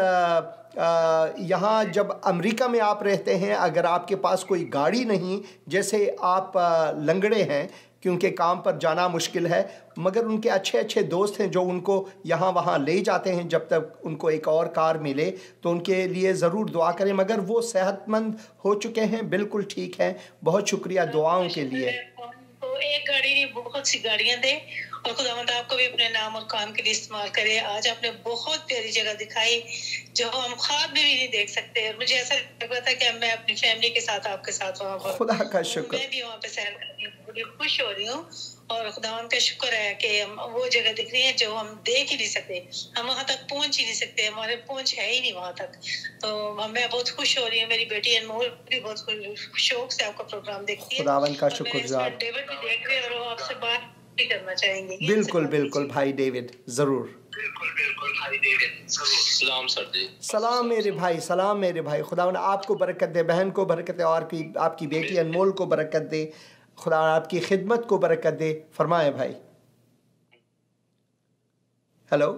یہاں جب امریکہ میں آپ رہتے ہیں، اگر آپ کے پاس کوئی گاڑی نہیں، جیسے آپ لنگڑے ہیں کیونکہ کام پر جانا مشکل ہے، مگر ان کے اچھے دوست ہیں جو ان کو یہاں وہاں لے جاتے ہیں جب تک ان کو ایک اور کار ملے، تو ان کے لیے ضرور دعا کریں۔ مگر وہ صحت مند ہو چکے ہیں، بالکل ٹھیک ہیں۔ بہت شکریہ دعاؤں کے لیے۔ تو ایک گاڑی نہیں، بہت سی گاڑیاں دیں، اور خداوند آپ کو بھی اپنے نام اور کام کے لیے استعمال کرے۔ آج آپ نے بہت پیاری جگہ دکھائی جو ہم خواب میں بھی نہیں دیکھ سکتے، اور مجھے ایسا لگ رہا تھا کہ میں اپنی فیملی کے ساتھ آپ کے ساتھ وہاں پر، خدا کا شکر، میں بھی وہاں پہ سیر کرتی ہوں، بڑی خوش ہو رہی ہوں، اور خداوند کا شکر ہے کہ وہ جگہ دکھ رہی ہے جو ہم دیکھ ہی نہیں سکتے، ہم وہاں تک پہنچ ہی نہیں سکتے، ہمارے پہنچ ہے ہی نہیں وہاں تک۔ تو میں بہت خوش ہو رہی ہوں، میری بیٹی انمول بھی بہت شوق سے آپ کا پروگرام دیکھتی ہے۔ خداوند کا شکر گزار۔ ڈیوڈ بھی دیکھ رہے ہیں اور وہ آپ سے بات بھی کرنا چاہیں گے۔ بالکل بھائی ڈیوڈ، ضرور۔ بالکل بھائی ڈیوڈ، سلام سر جی۔ سلام میرے بھائی، سلام میرے بھائی۔ خداوند آپ کو برکت دے، بہن کو برکت دے، اور آپ کی بیٹی انمول کو برکت دے، خدا آپ کی خدمت کو برکت دے۔ فرمائے بھائی۔ ہیلو،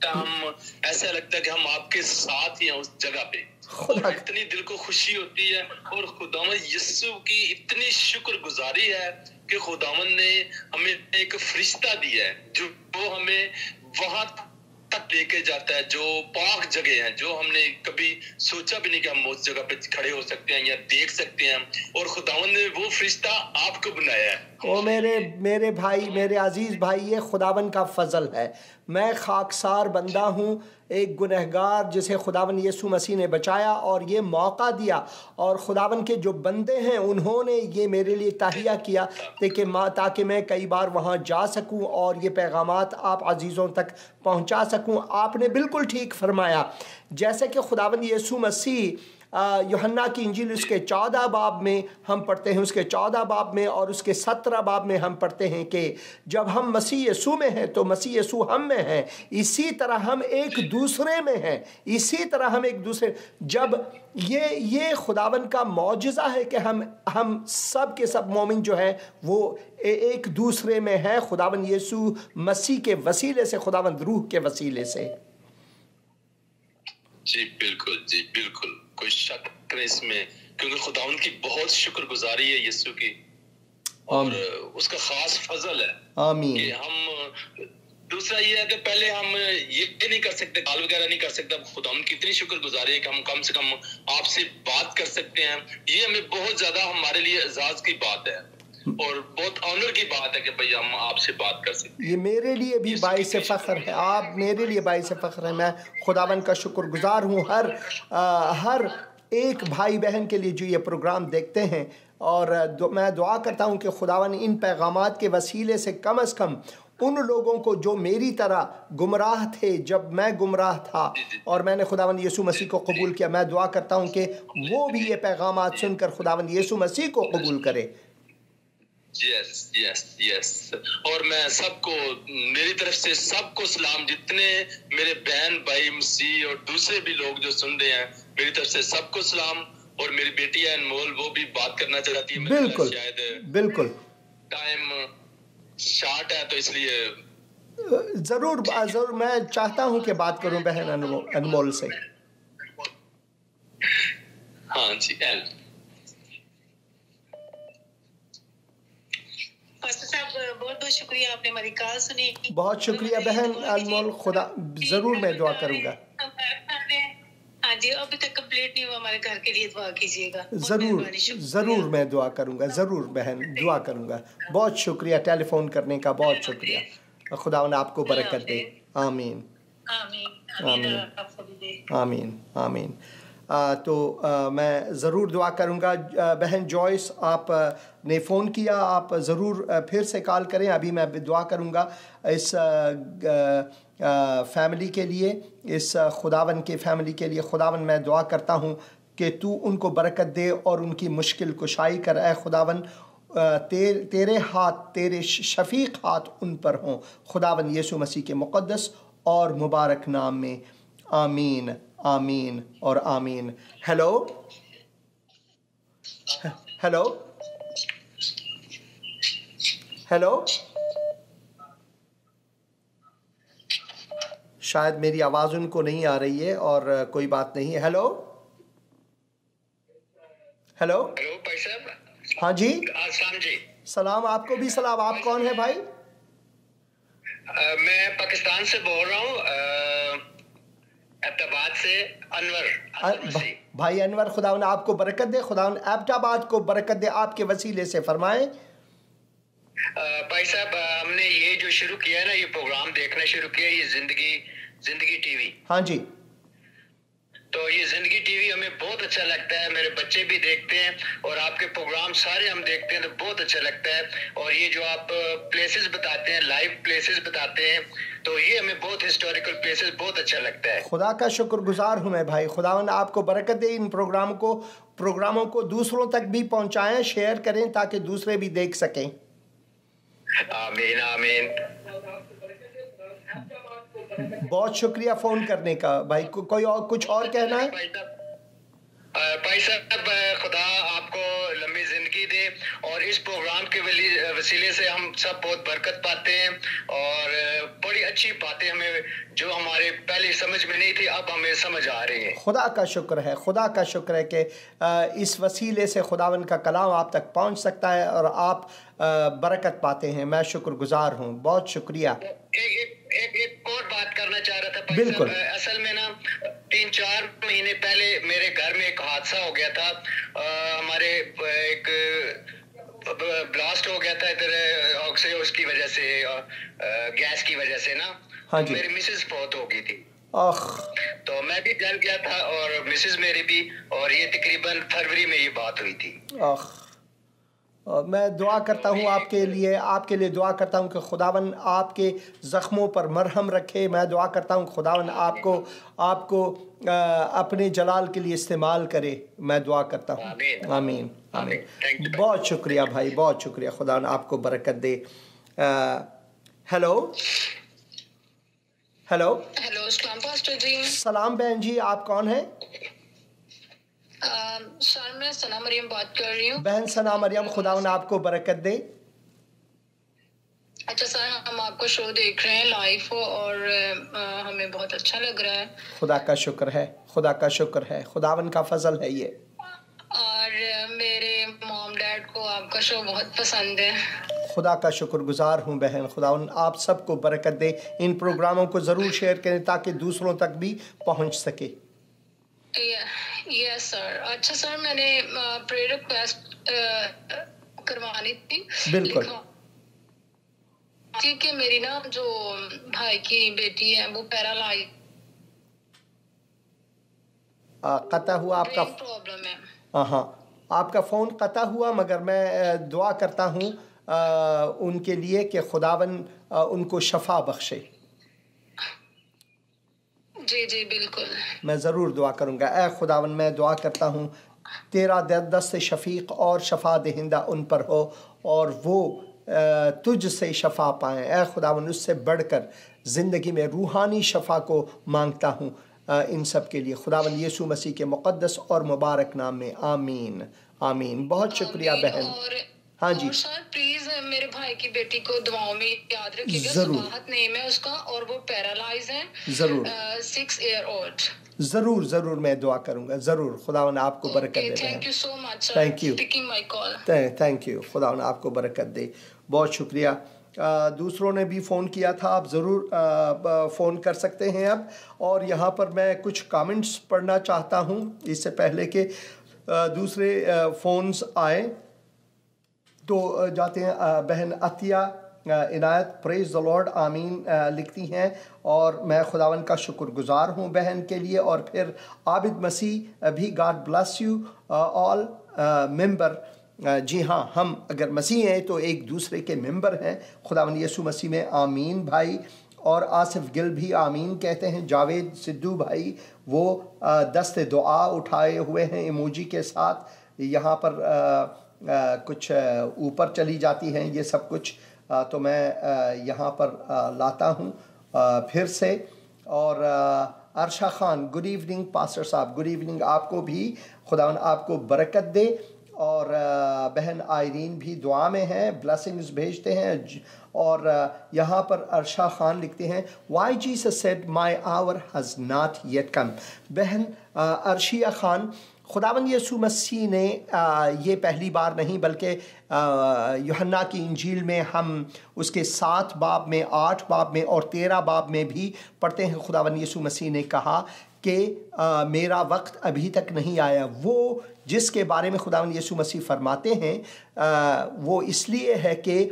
ہم ایسا لگتا ہے کہ ہم آپ کے ساتھ ہی ہیں اس جگہ پہ، اور اتنی دل کو خوشی ہوتی ہے، اور خداوند یسوع کی اتنی شکر گزاری ہے کہ خداوند نے ہمیں ایک فرشتہ دیا ہے جو ہمیں وہاں تک لے کے جاتا ہے، جو پاک جگہ ہیں جو ہم نے کبھی سوچا بھی نہیں کہ ہم اس جگہ پہ کھڑے ہو سکتے ہیں یا دیکھ سکتے ہیں، اور خداوند نے وہ فرشتہ آپ کو بنایا ہے۔ او میرے بھائی، میرے عزیز بھائی، یہ خداوند کا فضل ہے۔ میں خاکسار بندہ ہوں، ایک گنہگار جسے خداوند یسوع مسیح نے بچایا اور یہ موقع دیا، اور خداوند کے جو بندے ہیں انہوں نے یہ میرے لیے تہیہ کیا تاکہ میں کئی بار وہاں جا سکوں اور یہ پیغامات آپ عزیزوں تک پہنچا سکوں۔ آپ نے بالکل ٹھیک فرمایا، جیسے کہ خداوند یسوع مسیح یوحنا کی انجیل اس کے 14 باب میں ہم پڑھتے ہیں، اس کے 14 باب میں اور اس کے 17 باب میں ہم پڑھتے ہیں کہ جب ہم مسیح یسوع میں ہیں تو مسیح یسوع ہم میں ہیں، اسی طرح ہم ایک دوسرے میں ہیں، اسی طرح ہم ایک دوسرے، جب یہ خداوند کا معجزہ ہے کہ ہم سب کے سب مومن جو ہے وہ ایک دوسرے میں ہیں، خداوند یسوع مسیح کے وسیلے سے، خداوند روح کے وسیلے سے۔ جی بالکل، جی بالکل، کوئی شک نہیں اس میں، کیونکہ خداوند کی بہت شکر گزاری ہے یسوع کی، اور اس کا خاص فضل ہے آمین کہ ہم، دوسرا یہ ہے کہ پہلے ہم یہ نہیں کر سکتے، گال وغیرہ نہیں کر سکتے، خداوند کی اتنی شکر گزاری ہے کہ ہم کم سے کم آپ سے بات کر سکتے ہیں، یہ ہمیں بہت زیادہ ہمارے لیے اعزاز کی بات ہے اور بہت آنر کی بات ہے کہ بھئی ہم آپ سے بات کر سکتے ہیں۔ یہ میرے لیے بھی باعث فخر ہے، آپ میرے لیے باعث فخر ہے، میں خداوند کا شکر گزار ہوں ہر ایک بھائی بہن کے لیے جو یہ پروگرام دیکھتے ہیں، اور میں دعا کرتا ہوں کہ خداوند ان پیغامات کے وسیلے سے کم از کم ان لوگوں کو جو میری طرح گمراہ تھے جب میں گمراہ تھا اور میں نے خداوند یسوع مسیح کو قبول کیا، میں دعا کرتا ہوں کہ وہ بھی یہ پیغامات سن کر خداوند یسوع مسیح کو قبول کرے۔ یس، اور میں سب کو، میری طرف سے سب کو سلام، جتنے میرے بہن بھائی مسیح اور دوسرے بھی لوگ جو سن رہے ہیں، میری طرف سے سب کو سلام، اور میری بیٹی ہے انمول، وہ بھی بات کرنا چاہتی ہے، بالکل شاید بالکل ٹائم شارٹ ہے تو اس لیے ضرور میں چاہتا ہوں کہ بات کروں بہن انمول سے۔ ہاں جی، پاسٹر صاحب بہت بہت شکریہ، آپ نے ہماری کال سنی، بہت شکریہ بہن انمول، خدا ضرور میں دعا کروں گا۔ ہاں جی، ابھی تک کمپلیٹ نہیں ہوا، ہمارے گھر کے لیے دعا کیجیے گا۔ ضرور میں دعا کروں گا، ضرور بہن دعا کروں گا۔ بہت شکریہ ٹیلی فون کرنے کا، بہت شکریہ، خداوند آپ کو برکت دے، آمین آمین آمین آمین۔ تو میں ضرور دعا کروں گا۔ بہن جوائس، آپ نے فون کیا، آپ ضرور پھر سے کال کریں، ابھی میں دعا کروں گا اس فیملی کے لیے، اس خداوند کے فیملی کے لیے۔ خداوند میں دعا کرتا ہوں کہ تو ان کو برکت دے اور ان کی مشکل کشائی کر، اے خداوند تیرے ہاتھ، تیرے شفیق ہاتھ ان پر ہوں، خداوند یسوع مسیح کے مقدس اور مبارک نام میں، آمین آمین اور آمین۔ ہیلو ہیلو ہیلو، شاید میری آواز ان کو نہیں آ رہی ہے، اور کوئی بات نہیں۔ ہیلو ہیلو بھائی صاحب، ہاں جی، السلام جی۔ سلام، آپ کو بھی سلام۔ آپ کون ہیں بھائی؟ میں پاکستان سے بول رہا ہوں، ایبٹ آباد سے، انور بھائی انور، خداوند آپ کو برکت دے، خداوند ایبٹ آباد کو برکت دے، آپ کے وسیلے سے فرمائیں۔ بھائی صاحب، ہم نے یہ جو شروع کیا نا، یہ پروگرام دیکھنا شروع کیا، یہ زندگی ٹی وی، ہاں جی، تو یہ زندگی ٹی وی ہمیں بہت اچھا لگتا ہے، میرے بچے بھی دیکھتے ہیں، اور آپ کے پروگرام سارے ہم دیکھتے ہیں تو بہت اچھا لگتا ہے، اور یہ جو آپ پلیسز بتاتے ہیں، لائیو پلیسز بتاتے ہیں، تو یہ ہمیں بہت ہسٹوریکل پلیسز بہت اچھا لگتا ہے۔ خدا کا شکر گزار ہوں میں بھائی، خداوند آپ کو برکت دے۔ ان پروگراموں کو دوسروں تک بھی پہنچائیں، شیئر کریں تاکہ دوسرے بھی دیکھ سکیں۔ آمین آمین۔ بہت شکریہ فون کرنے کا بھائی۔ کوئی اور کچھ اور کہنا ہے؟ بھائی صاحب، خدا آپ کو لمبی زندگی دے، اور اس پروگرام کے وسیلے سے ہم سب بہت برکت پاتے ہیں، اور بڑی اچھی باتیں ہمیں جو ہمارے پہلے سمجھ میں نہیں تھی اب ہمیں سمجھ آ رہی ہیں۔ خدا کا شکر ہے، خدا کا شکر ہے کہ اس وسیلے سے خداوند کا کلام آپ تک پہنچ سکتا ہے اور آپ برکت پاتے ہیں۔ میں شکر گزار ہوں، بہت شکریہ۔ ایک اور بات کرنا چاہ رہا تھا۔ بالکل۔ اصل میں نا 3-4 مہینے پہلے میرے گھر میں ایک حادثہ ہو گیا تھا، ہمارے ایک بلاسٹ ہو گیا تھا ادھر، اس کی وجہ سے، گیس کی وجہ سے نا، ہاں جی، میری مسز فوت ہو گئی تھی۔ تو میں بھی ڈر گیا تھا اور مسز میری بھی, اور یہ تقریباً فروری میں یہ بات ہوئی تھی. میں دعا کرتا ہوں آپ کے لیے دعا کرتا ہوں کہ خداوند آپ کے زخموں پر مرہم رکھے. میں دعا کرتا ہوں خداوند آپ کو اپنے جلال کے لیے استعمال کرے. میں دعا کرتا ہوں. آمین آمین. بہت شکریہ بھائی, بہت شکریہ. خداوند آپ کو برکت دے. ہیلو السلام پاسٹر جی. سلام بہن جی, آپ کون ہیں؟ سر میں ثنا مریم بات کر رہی ہوں. بہن ثنا مریم, خداوند آپ کو برکت دے. اچھا سر, ہم آپ کو شو دیکھ رہے ہیں لائیو اور ہمیں بہت اچھا لگ رہا ہے. خدا کا شکر ہے, خدا کا شکر ہے, خداوند کا فضل ہے یہ. اور میرے موم ڈیڈ کو آپ کا شو بہت پسند ہے. خدا کا شکر گزار ہوں بہن. خداوند آپ سب کو برکت دے. ان پروگراموں کو ضرور شیئر کریں تاکہ دوسروں تک بھی پہنچ سکے. یس سر. اچھا سر, میں نے پریئر ریکویسٹ کروانی تھی. بالکل. کہ میری نا جو بھائی کی بیٹی ہے وہ پیرالائز قطع ہوا آپ کا پرابلم ہے. ہاں, آپ کا فون قطع ہوا, مگر میں دعا کرتا ہوں ان کے لیے کہ خداوند ان کو شفا بخشے. جی جی بالکل, میں ضرور دعا کروں گا. اے خداوند میں دعا کرتا ہوں تیرا دست شفیق اور شفا دہندہ ان پر ہو اور وہ تجھ سے شفا پائیں. اے خداوند اس سے بڑھ کر زندگی میں روحانی شفا کو مانگتا ہوں ان سب کے لیے. خداوند یسوع مسیح کے مقدس اور مبارک نام میں آمین آمین. بہت شکریہ بہن. ہاں جی سر پلیز میرے بھائی کی بیٹی کو دعاؤں میں یاد رکھیے گا. ضرور نیم ہے اس کا اور وہ پیرالائز ہے. ضرور 6 ایئر اولڈ. ضرور ضرور میں دعا کروں گا. ضرور. خداوند آپ کو برکت دے. Thank you so much sir. Thank you. Taking my call. Thank you. خداوند آپ کو برکت دے. بہت شکریہ. دوسروں نے بھی فون کیا تھا, آپ ضرور فون کر سکتے ہیں اب. اور یہاں پر میں کچھ کامنٹس پڑھنا چاہتا ہوں اس سے پہلے کہ دوسرے فونز آئیں. تو جاتے ہیں. بہن عطیہ عنایت پریز دی لارڈ آمین لکھتی ہیں اور میں خداوند کا شکر گزار ہوں بہن کے لیے. اور پھر عابد مسیح بھی گاڈ بلیس یو آل ممبر. جی ہاں, ہم اگر مسیح ہیں تو ایک دوسرے کے ممبر ہیں. خداوند یسوع مسیح میں آمین بھائی. اور آصف گل بھی آمین کہتے ہیں. جاوید سدھو بھائی وہ دست دعا اٹھائے ہوئے ہیں ایموجی کے ساتھ. یہاں پر کچھ اوپر چلی جاتی ہیں یہ سب کچھ, تو میں یہاں پر لاتا ہوں پھر سے. اور عرشا خان, گڈ ایوننگ پاسٹر صاحب. گڈ ایوننگ آپ کو بھی. خداوند آپ کو برکت دے. اور بہن آئرین بھی دعا میں ہیں, بلیسنگز بھیجتے ہیں. اور یہاں پر عرشا خان لکھتے ہیں why Jesus said my hour has not yet come. بہن عرشیہ خان, خداوند یسوع مسیح نے یہ پہلی بار نہیں بلکہ یوحنا کی انجیل میں ہم اس کے 7 باب میں, 8 باب میں اور 13 باب میں بھی پڑھتے ہیں. خداوند یسوع مسیح نے کہا کہ میرا وقت ابھی تک نہیں آیا. وہ جس کے بارے میں خداوند یسوع مسیح فرماتے ہیں وہ اس لیے ہے کہ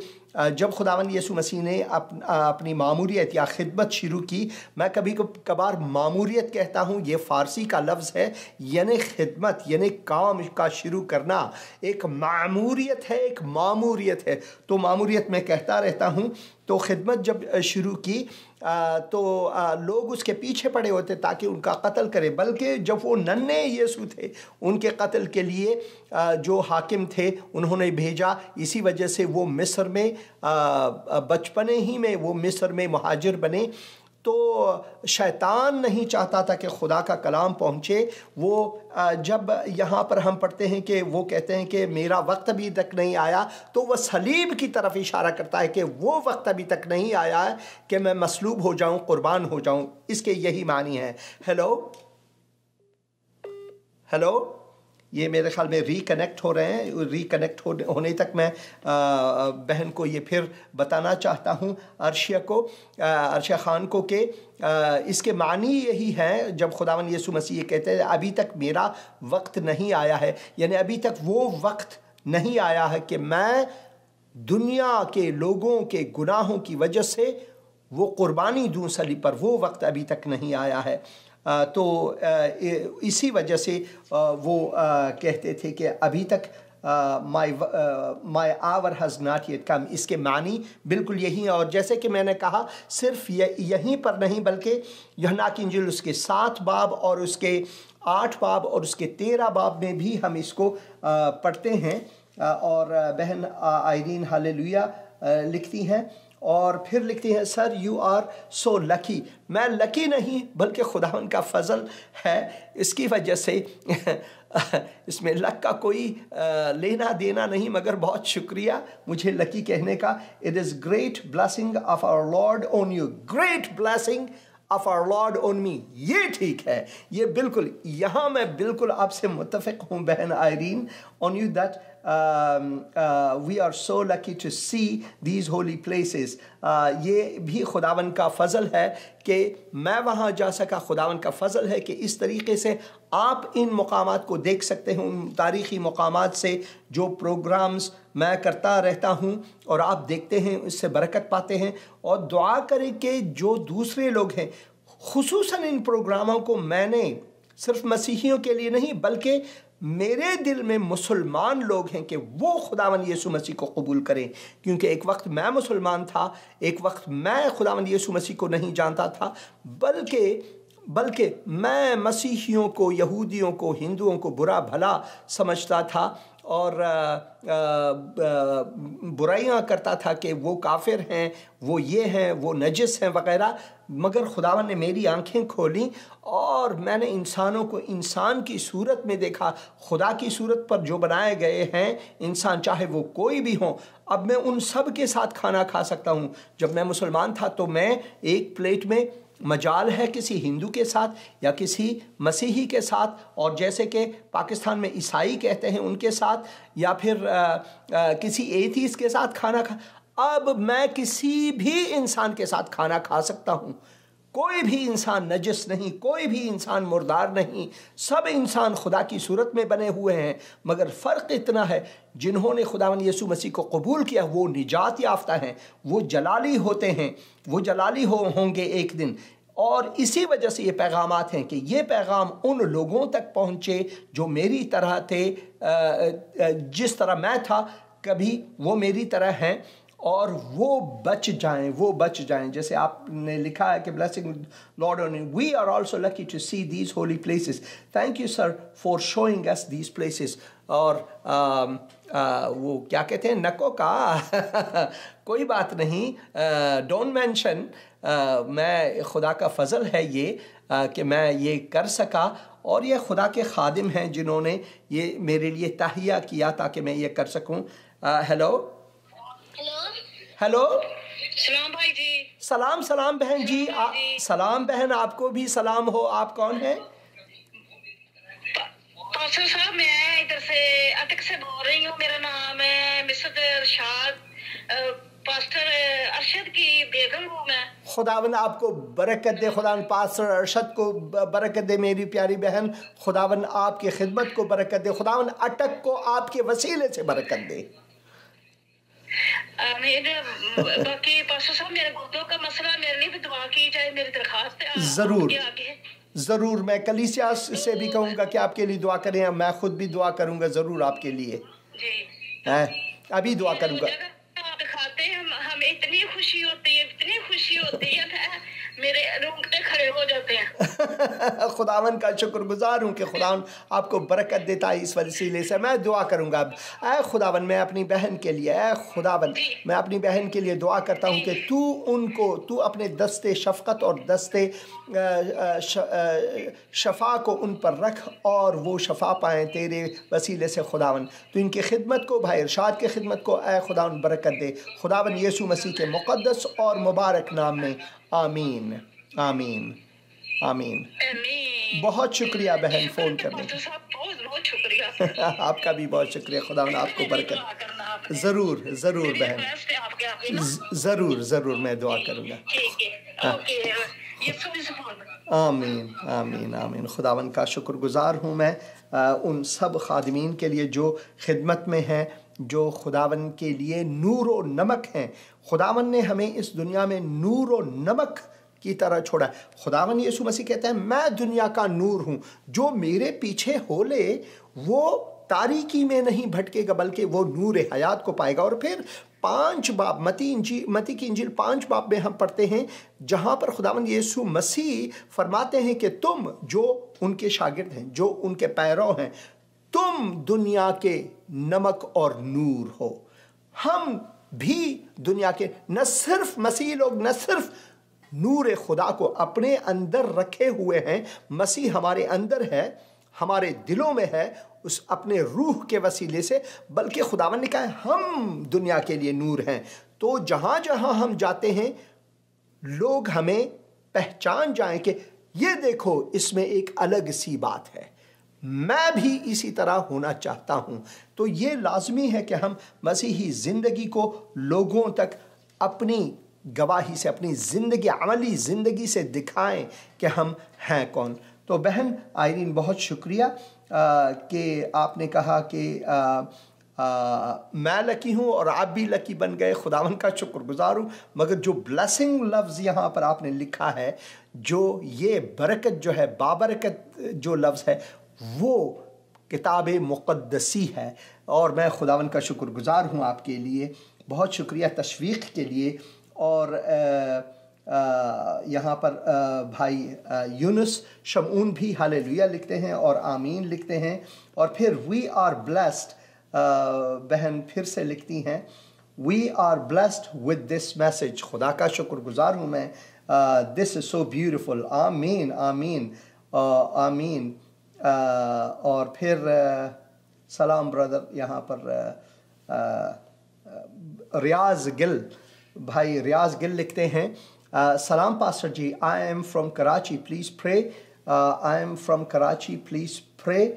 جب خداوند یسوع مسیح نے اپنی ماموریت یا خدمت شروع کی, میں کبھی کبھار ماموریت کہتا ہوں, یہ فارسی کا لفظ ہے, یعنی خدمت یعنی کام کا شروع کرنا. ایک معموریت ہے, ایک ماموریت ہے. تو ماموریت میں کہتا رہتا ہوں. تو خدمت جب شروع کی تو لوگ اس کے پیچھے پڑے ہوتے تاکہ ان کا قتل کرے. بلکہ جب وہ ننھے یسوع تھے ان کے قتل کے لیے جو حاکم تھے انہوں نے بھیجا. اسی وجہ سے وہ مصر میں بچپنے ہی میں وہ مصر میں مہاجر بنے. تو شیطان نہیں چاہتا تھا کہ خدا کا کلام پہنچے. وہ جب یہاں پر ہم پڑھتے ہیں کہ وہ کہتے ہیں کہ میرا وقت ابھی تک نہیں آیا, تو وہ صلیب کی طرف اشارہ کرتا ہے کہ وہ وقت ابھی تک نہیں آیا ہے کہ میں مصلوب ہو جاؤں, قربان ہو جاؤں. اس کے یہی معنی ہے. ہیلو, یہ میرے خیال میں ریکنیکٹ ہو رہے ہیں. ریکنیکٹ ہونے تک میں بہن کو یہ پھر بتانا چاہتا ہوں, عرشیہ خان کو, کہ اس کے معنی یہی ہے جب خداوند یسوع مسیح یہ کہتے ہیں ابھی تک میرا وقت نہیں آیا ہے, یعنی ابھی تک وہ وقت نہیں آیا ہے کہ میں دنیا کے لوگوں کے گناہوں کی وجہ سے وہ قربانی دوں صلیب پر، وہ وقت ابھی تک نہیں آیا ہے۔ تو اسی وجہ سے وہ کہتے تھے کہ ابھی تک my hour has not yet come۔ اس کے معنی بالکل یہی ہیں، اور جیسے کہ میں نے کہا صرف یہیں پر نہیں بلکہ یوحنا کی انجیل اس کے 7 باب اور اس کے 8 باب اور اس کے 13 باب میں بھی ہم اس کو پڑھتے ہیں۔ اور بہن آئرین ہاللیلویا لکھتی ہیں اور پھر لکھتی ہیں سر یو آر سو لکی۔ میں لکی نہیں بلکہ خداوند کا فضل ہے، اس کی وجہ سے اس میں لک کا کوئی لینا دینا نہیں، مگر بہت شکریہ مجھے لکی کہنے کا۔ It is great blessing of our lord on you, great blessing of our lord on me. یہ ٹھیک ہے، یہ بالکل یہاں میں بالکل آپ سے متفق ہوں بہن آئرین on you that we are so lucky to see these holy places۔ یہ بھی خداوند کا فضل ہے کہ میں وہاں جا سکا، خداوند کا فضل ہے کہ اس طریقے سے آپ ان مقامات کو دیکھ سکتے ہیں، ان تاریخی مقامات سے جو پروگرامز میں کرتا رہتا ہوں اور آپ دیکھتے ہیں، اس سے برکت پاتے ہیں۔ اور دعا کریں کہ جو دوسرے لوگ ہیں، خصوصاً ان پروگراموں کو میں نے صرف مسیحیوں کے لیے نہیں بلکہ میرے دل میں مسلمان لوگ ہیں کہ وہ خداوند یسوع مسیح کو قبول کریں، کیونکہ ایک وقت میں مسلمان تھا، ایک وقت میں خداوند یسوع مسیح کو نہیں جانتا تھا، بلکہ میں مسیحیوں کو، یہودیوں کو، ہندوؤں کو برا بھلا سمجھتا تھا اور برائیاں کرتا تھا کہ وہ کافر ہیں، وہ یہ ہیں، وہ نجس ہیں وغیرہ۔ مگر خداوند نے میری آنکھیں کھولیں اور میں نے انسانوں کو انسان کی صورت میں دیکھا، خدا کی صورت پر جو بنائے گئے ہیں انسان، چاہے وہ کوئی بھی ہوں۔ اب میں ان سب کے ساتھ کھانا کھا سکتا ہوں۔ جب میں مسلمان تھا تو میں ایک پلیٹ میں مجال ہے کسی ہندو کے ساتھ یا کسی مسیحی کے ساتھ، اور جیسے کہ پاکستان میں عیسائی کہتے ہیں ان کے ساتھ، یا پھر کسی ایتھیسٹ کے ساتھ کھانا اب میں کسی بھی انسان کے ساتھ کھانا کھا سکتا ہوں۔ کوئی بھی انسان نجس نہیں، کوئی بھی انسان مردار نہیں، سب انسان خدا کی صورت میں بنے ہوئے ہیں، مگر فرق اتنا ہے جنہوں نے خداوند یسوع مسیح کو قبول کیا وہ نجات یافتہ ہیں، وہ جلالی ہوتے ہیں، وہ جلالی ہوں گے ایک دن۔ اور اسی وجہ سے یہ پیغامات ہیں کہ یہ پیغام ان لوگوں تک پہنچے جو میری طرح تھے، جس طرح میں تھا کبھی وہ میری طرح ہیں، اور وہ بچ جائیں جیسے آپ نے لکھا ہے کہ blessing Lord on you, we are also lucky to see these holy places. Thank you sir for showing us these places۔ اور وہ کیا کہتے ہیں نکو کا کوئی بات نہیں، ڈونٹ مینشن، میں خدا کا فضل ہے یہ کہ میں یہ کر سکا، اور یہ خدا کے خادم ہیں جنہوں نے یہ میرے لیے تہیہ کیا تاکہ میں یہ کر سکوں۔ ہیلو سلام بھائی جی۔ سلام بہن جی، سلام بہن، آپ کو بھی سلام ہو۔ آپ کون ہیں؟ پاسٹر صاحب میں ادھر سے اٹک سے بول رہی ہوں، میرا نام ہے مسز ارشاد، پاسٹر ارشد کی بیگم ہوں میں۔ خداوند آپ کو برکت دے، خداوند پاسٹر ارشد کو برکت دے میری پیاری بہن، خداوند آپ کی خدمت کو برکت دے، خداوند اٹک کو آپ کے وسیلے سے برکت دے۔ باقی پاسٹر صاحب میرے گردوں کا مسئلہ، میرے لیے بھی دعا کی جائے، میری درخواست ہے۔ ضرور میں کلیسیا سے بھی کہوں گا کہ آپ کے لیے دعا کریں، میں خود بھی دعا کروں گا ضرور آپ کے لیے، ابھی دعا کروں گا۔ دکھاتے ہیں ہمیں اتنی خوشی ہوتی ہے میرے رونگٹے کھڑے ہو جاتے ہیں۔ خداوند کا شکر گزار ہوں کہ خداوند آپ کو برکت دیتا ہے اس وسیلے سے۔ میں دعا کروں گا اب، اے خداوند میں اپنی بہن کے لیے، اے خداوند میں اپنی بہن کے لیے دعا کرتا ہوں کہ تو اپنے دستے شفقت اور دستے شفا کو ان پر رکھ اور وہ شفا پائیں تیرے وسیلے سے۔ خداوند تو ان کی خدمت کو، بھائی ارشاد کی خدمت کو اے خداوند برکت دے، خداوند یسوع مسیح کے مقدس اور مبارک نام میں، آمین آمین آمین۔ بہت شکریہ بہن فون کرنے کا، بہت شکریہ آپ کا بھی بہت شکریہ، خداوند آپ کو برکت۔ ضرور بہن، ضرور میں دعا کروں گا۔ آمین۔ خداوند کا شکر گزار ہوں میں ان سب خادمین کے لیے جو خدمت میں ہیں، جو خداوند کے لیے نور و نمک ہیں. خداوند نے ہمیں اس دنیا میں نور و نمک کی طرح چھوڑا ہے. خداوند یسوع مسیح کہتا ہے میں دنیا کا نور ہوں, جو میرے پیچھے ہو لے وہ تاریکی میں نہیں بھٹکے گا بلکہ وہ نور حیات کو پائے گا. اور پھر 5 باب متی کی انجیل 5 باب میں ہم پڑھتے ہیں جہاں پر خداوند یسوع مسیح فرماتے ہیں کہ تم جو ان کے شاگرد ہیں, جو ان کے پیرو ہیں, تم دنیا کے نمک اور نور ہو. ہم بھی دنیا کے, نہ صرف مسیح لوگ نہ صرف نور خدا کو اپنے اندر رکھے ہوئے ہیں, مسیح ہمارے اندر ہے, ہمارے دلوں میں ہے اس اپنے روح کے وسیلے سے, بلکہ خداوند نے کہا ہے ہم دنیا کے لیے نور ہیں. تو جہاں جہاں ہم جاتے ہیں لوگ ہمیں پہچان جائیں کہ یہ دیکھو اس میں ایک الگ سی بات ہے, میں بھی اسی طرح ہونا چاہتا ہوں. تو یہ لازمی ہے کہ ہم مسیحی زندگی کو لوگوں تک اپنی گواہی سے, اپنی زندگی, عملی زندگی سے دکھائیں کہ ہم ہیں کون. تو بہن آئرین بہت شکریہ کہ آپ نے کہا کہ میں لکی ہوں اور آپ بھی لکی بن گئے. خداوند کا شکر گزار ہوں. مگر جو بلیسنگ لفظ یہاں پر آپ نے لکھا ہے, جو یہ برکت جو ہے, بابرکت جو لفظ ہے, وہ کتاب مقدسی ہے. اور میں خداوند کا شکر گزار ہوں آپ کے لیے. بہت شکریہ تشویق کے لیے. اور یہاں پر بھائی یونس شمعون بھی ہاللیلویا لکھتے ہیں اور آمین لکھتے ہیں. اور پھر وی آر بلیسڈ, بہن پھر سے لکھتی ہیں we are blessed with this message. خدا کا شکر گزار ہوں میں. This is so beautiful. آمین آمین آمین. اور پھر سلام بردر, یہاں پر ریاض گل, بھائی ریاض گل لکھتے ہیں سلام pastor ji, I am from Karachi, please pray. I am from Karachi, please pray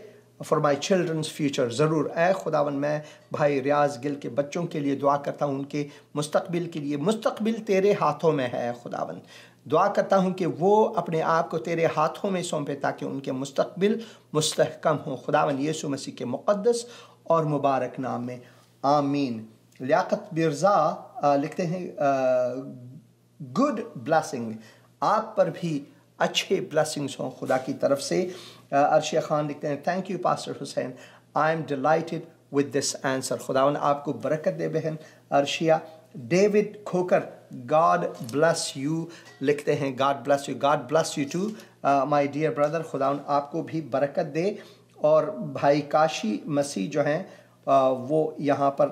for my children's future. ضرور اے خداوند میں بھائی ریاض گل کے بچوں کے لیے دعا کرتا ہوں, ان کے مستقبل کے لیے. مستقبل تیرے ہاتھوں میں ہے خداوند. دعا کرتا ہوں کہ وہ اپنے آپ کو تیرے ہاتھوں میں سونپے تاکہ ان کے مستقبل مستحکم ہوں. خداوند یسوع مسیح کے مقدس اور مبارک نام میں آمین. لیاقت مرزا لکھتے ہیں گڈ بلیسنگ, آپ پر بھی اچھے بلیسنگز ہوں خدا کی طرف سے. عرشیہ خان لکھتے ہیں thank you pastor Hussain, I am delighted with this answer. خداوند آپ کو برکت دے بہن Arshia. David Khokhar God bless you لکھتے ہیں God bless you. God bless you to my dear brother. خداوند آپ کو بھی برکت دے. اور بھائی کاشی مسیح جو ہیں وہ یہاں پر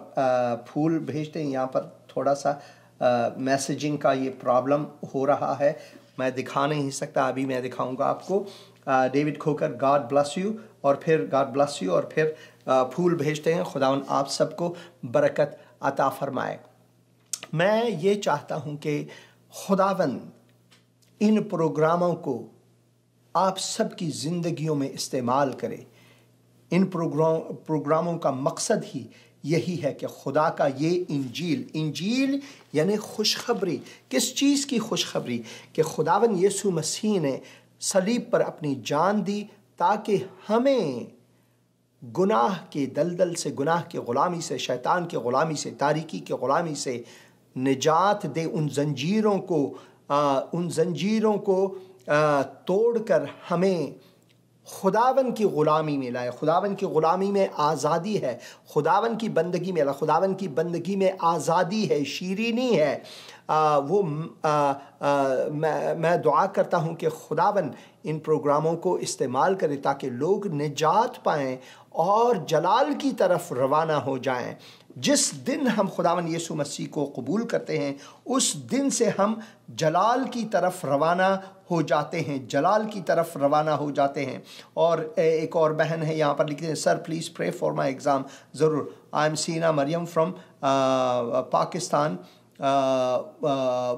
پھول بھیجتے ہیں. یہاں پر تھوڑا سا میسیجنگ کا یہ پرابلم ہو رہا ہے, میں دکھا نہیں سکتا, ابھی میں دکھاؤں گا آپ کو. David Khokhar God bless you, اور پھر گاڈ بلیس یو, اور پھر پھول بھیجتے ہیں. خداوند آپ سب کو برکت عطا فرمائے. میں یہ چاہتا ہوں کہ خداوند ان پروگراموں کو آپ سب کی زندگیوں میں استعمال کرے. ان پروگراموں کا مقصد ہی یہی ہے کہ خدا کا یہ انجیل یعنی خوشخبری. کس چیز کی خوشخبری؟ کہ خداوند یسوع مسیح نے صلیب پر اپنی جان دی تاکہ ہمیں گناہ کے دلدل سے, گناہ کے غلامی سے, شیطان کے غلامی سے, تاریکی کے غلامی سے نجات دے. ان زنجیروں کو توڑ کر ہمیں خداوند کی غلامی میں لائے. خداوند کی غلامی میں آزادی ہے. خداوند کی بندگی میں خداوند کی بندگی میں آزادی ہے, شیرینی ہے. میں دعا کرتا ہوں کہ خداوند ان پروگراموں کو استعمال کرے تاکہ لوگ نجات پائیں اور جلال کی طرف روانہ ہو جائیں. جس دن ہم خداوند یسوع مسیح کو قبول کرتے ہیں اس دن سے ہم جلال کی طرف روانہ ہو جاتے ہیں, جلال کی طرف روانہ ہو جاتے ہیں. اور ایک اور بہن ہے یہاں پر لکھتے ہیں sir please pray for my exam. ضرور. I am Sina Maryam from Pakistan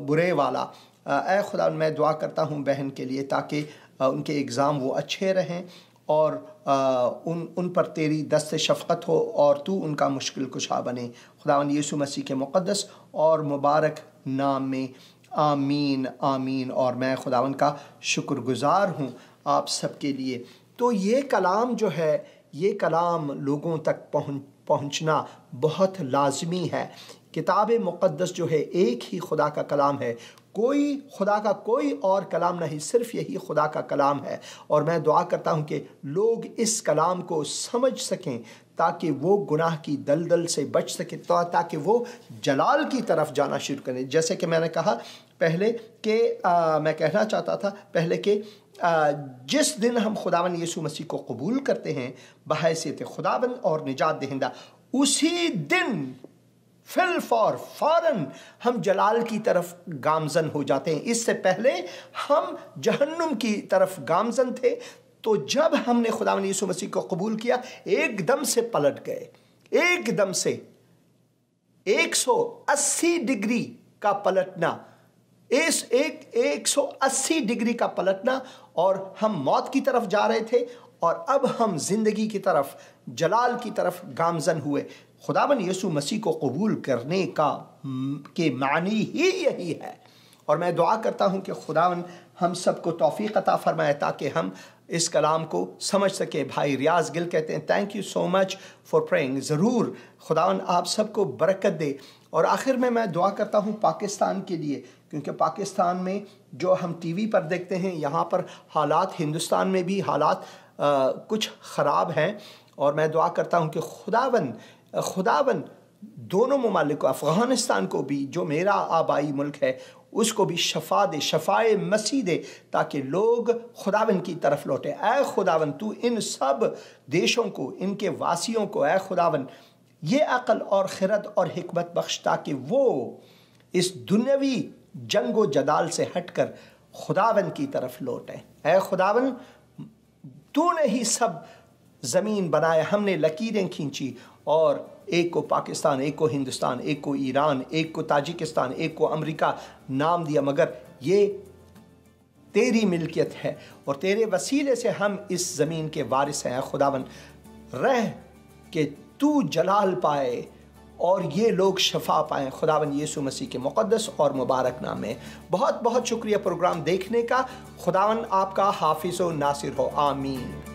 Burewala. اے خدا میں دعا کرتا ہوں بہن کے لیے تاکہ ان کے ایگزام وہ اچھے رہیں اور ان پر تیری دست شفقت ہو اور تو ان کا مشکل کشا بنے. خداوند یسوع مسیح کے مقدس اور مبارک نام میں آمین آمین. اور میں خداوند کا شکر گزار ہوں آپ سب کے لیے. تو یہ کلام جو ہے یہ کلام لوگوں تک پہنچنا بہت لازمی ہے۔ کتاب مقدس جو ہے ایک ہی خدا کا کلام ہے، کوئی خدا کا کوئی اور کلام نہیں، صرف یہی خدا کا کلام ہے۔ اور میں دعا کرتا ہوں کہ لوگ اس کلام کو سمجھ سکیں تاکہ وہ گناہ کی دلدل سے بچ سکیں، تاکہ وہ جلال کی طرف جانا شروع کریں۔ جیسے کہ میں نے کہا پہلے کہ میں کہنا چاہتا تھا پہلے کہ جس دن ہم خداوند یسوع مسیح کو قبول کرتے ہیں بحیثیت خداوند اور نجات دہندہ، اسی دن فوراً ہم جلال کی طرف گامزن ہو جاتے ہیں۔ اس سے پہلے ہم جہنم کی طرف گامزن تھے، تو جب ہم نے خداوند یسوع مسیح کو قبول کیا ایک دم سے پلٹ گئے، ایک دم سے 180 ڈگری کا پلٹنا، 180 ڈگری کا پلٹنا، اور ہم موت کی طرف جا رہے تھے اور اب ہم زندگی کی طرف، جلال کی طرف گامزن ہوئے۔ خداوند یسوع مسیح کو قبول کرنے کے معنی ہی یہی ہے۔ اور میں دعا کرتا ہوں کہ خداوند ہم سب کو توفیق عطا فرمائے تاکہ ہم اس کلام کو سمجھ سکے۔ بھائی ریاض گل کہتے ہیں thank you so much for praying. ضرور خداوند آپ سب کو برکت دے۔ اور آخر میں دعا کرتا ہوں پاکستان کے لیے، کیونکہ پاکستان میں جو ہم ٹی وی پر دیکھتے ہیں یہاں پر حالات، ہندوستان میں بھی حالات کچھ خراب ہیں، اور میں دعا کرتا ہوں کہ خداوند دونوں ممالک کو، افغانستان کو بھی جو میرا آبائی ملک ہے اس کو بھی شفا دے، شفائے مسیح دے، تاکہ لوگ خداوند کی طرف لوٹے۔ اے خداوند تو ان سب دیشوں کو، ان کے واسیوں کو اے خداوند یہ عقل اور خرد اور حکمت بخش تاکہ وہ اس دنیاوی جنگ و جدال سے ہٹ کر خداوند کی طرف لوٹیں۔ اے خداوند تو نے ہی سب زمین بنائے، ہم نے لکیریں کھینچی، اور ایک کو پاکستان، ایک کو ہندوستان، ایک کو ایران، ایک کو تاجکستان، ایک کو امریکہ نام دیا، مگر یہ تیری ملکیت ہے اور تیرے وسیلے سے ہم اس زمین کے وارث ہیں۔ خداوند رہ کہ تو جلال پائے اور یہ لوگ شفا پائیں خداوند یسوع مسیح کے مقدس اور مبارک نام میں۔ بہت بہت شکریہ پروگرام دیکھنے کا۔ خداوند آپ کا حافظ و ناصر ہو، آمین۔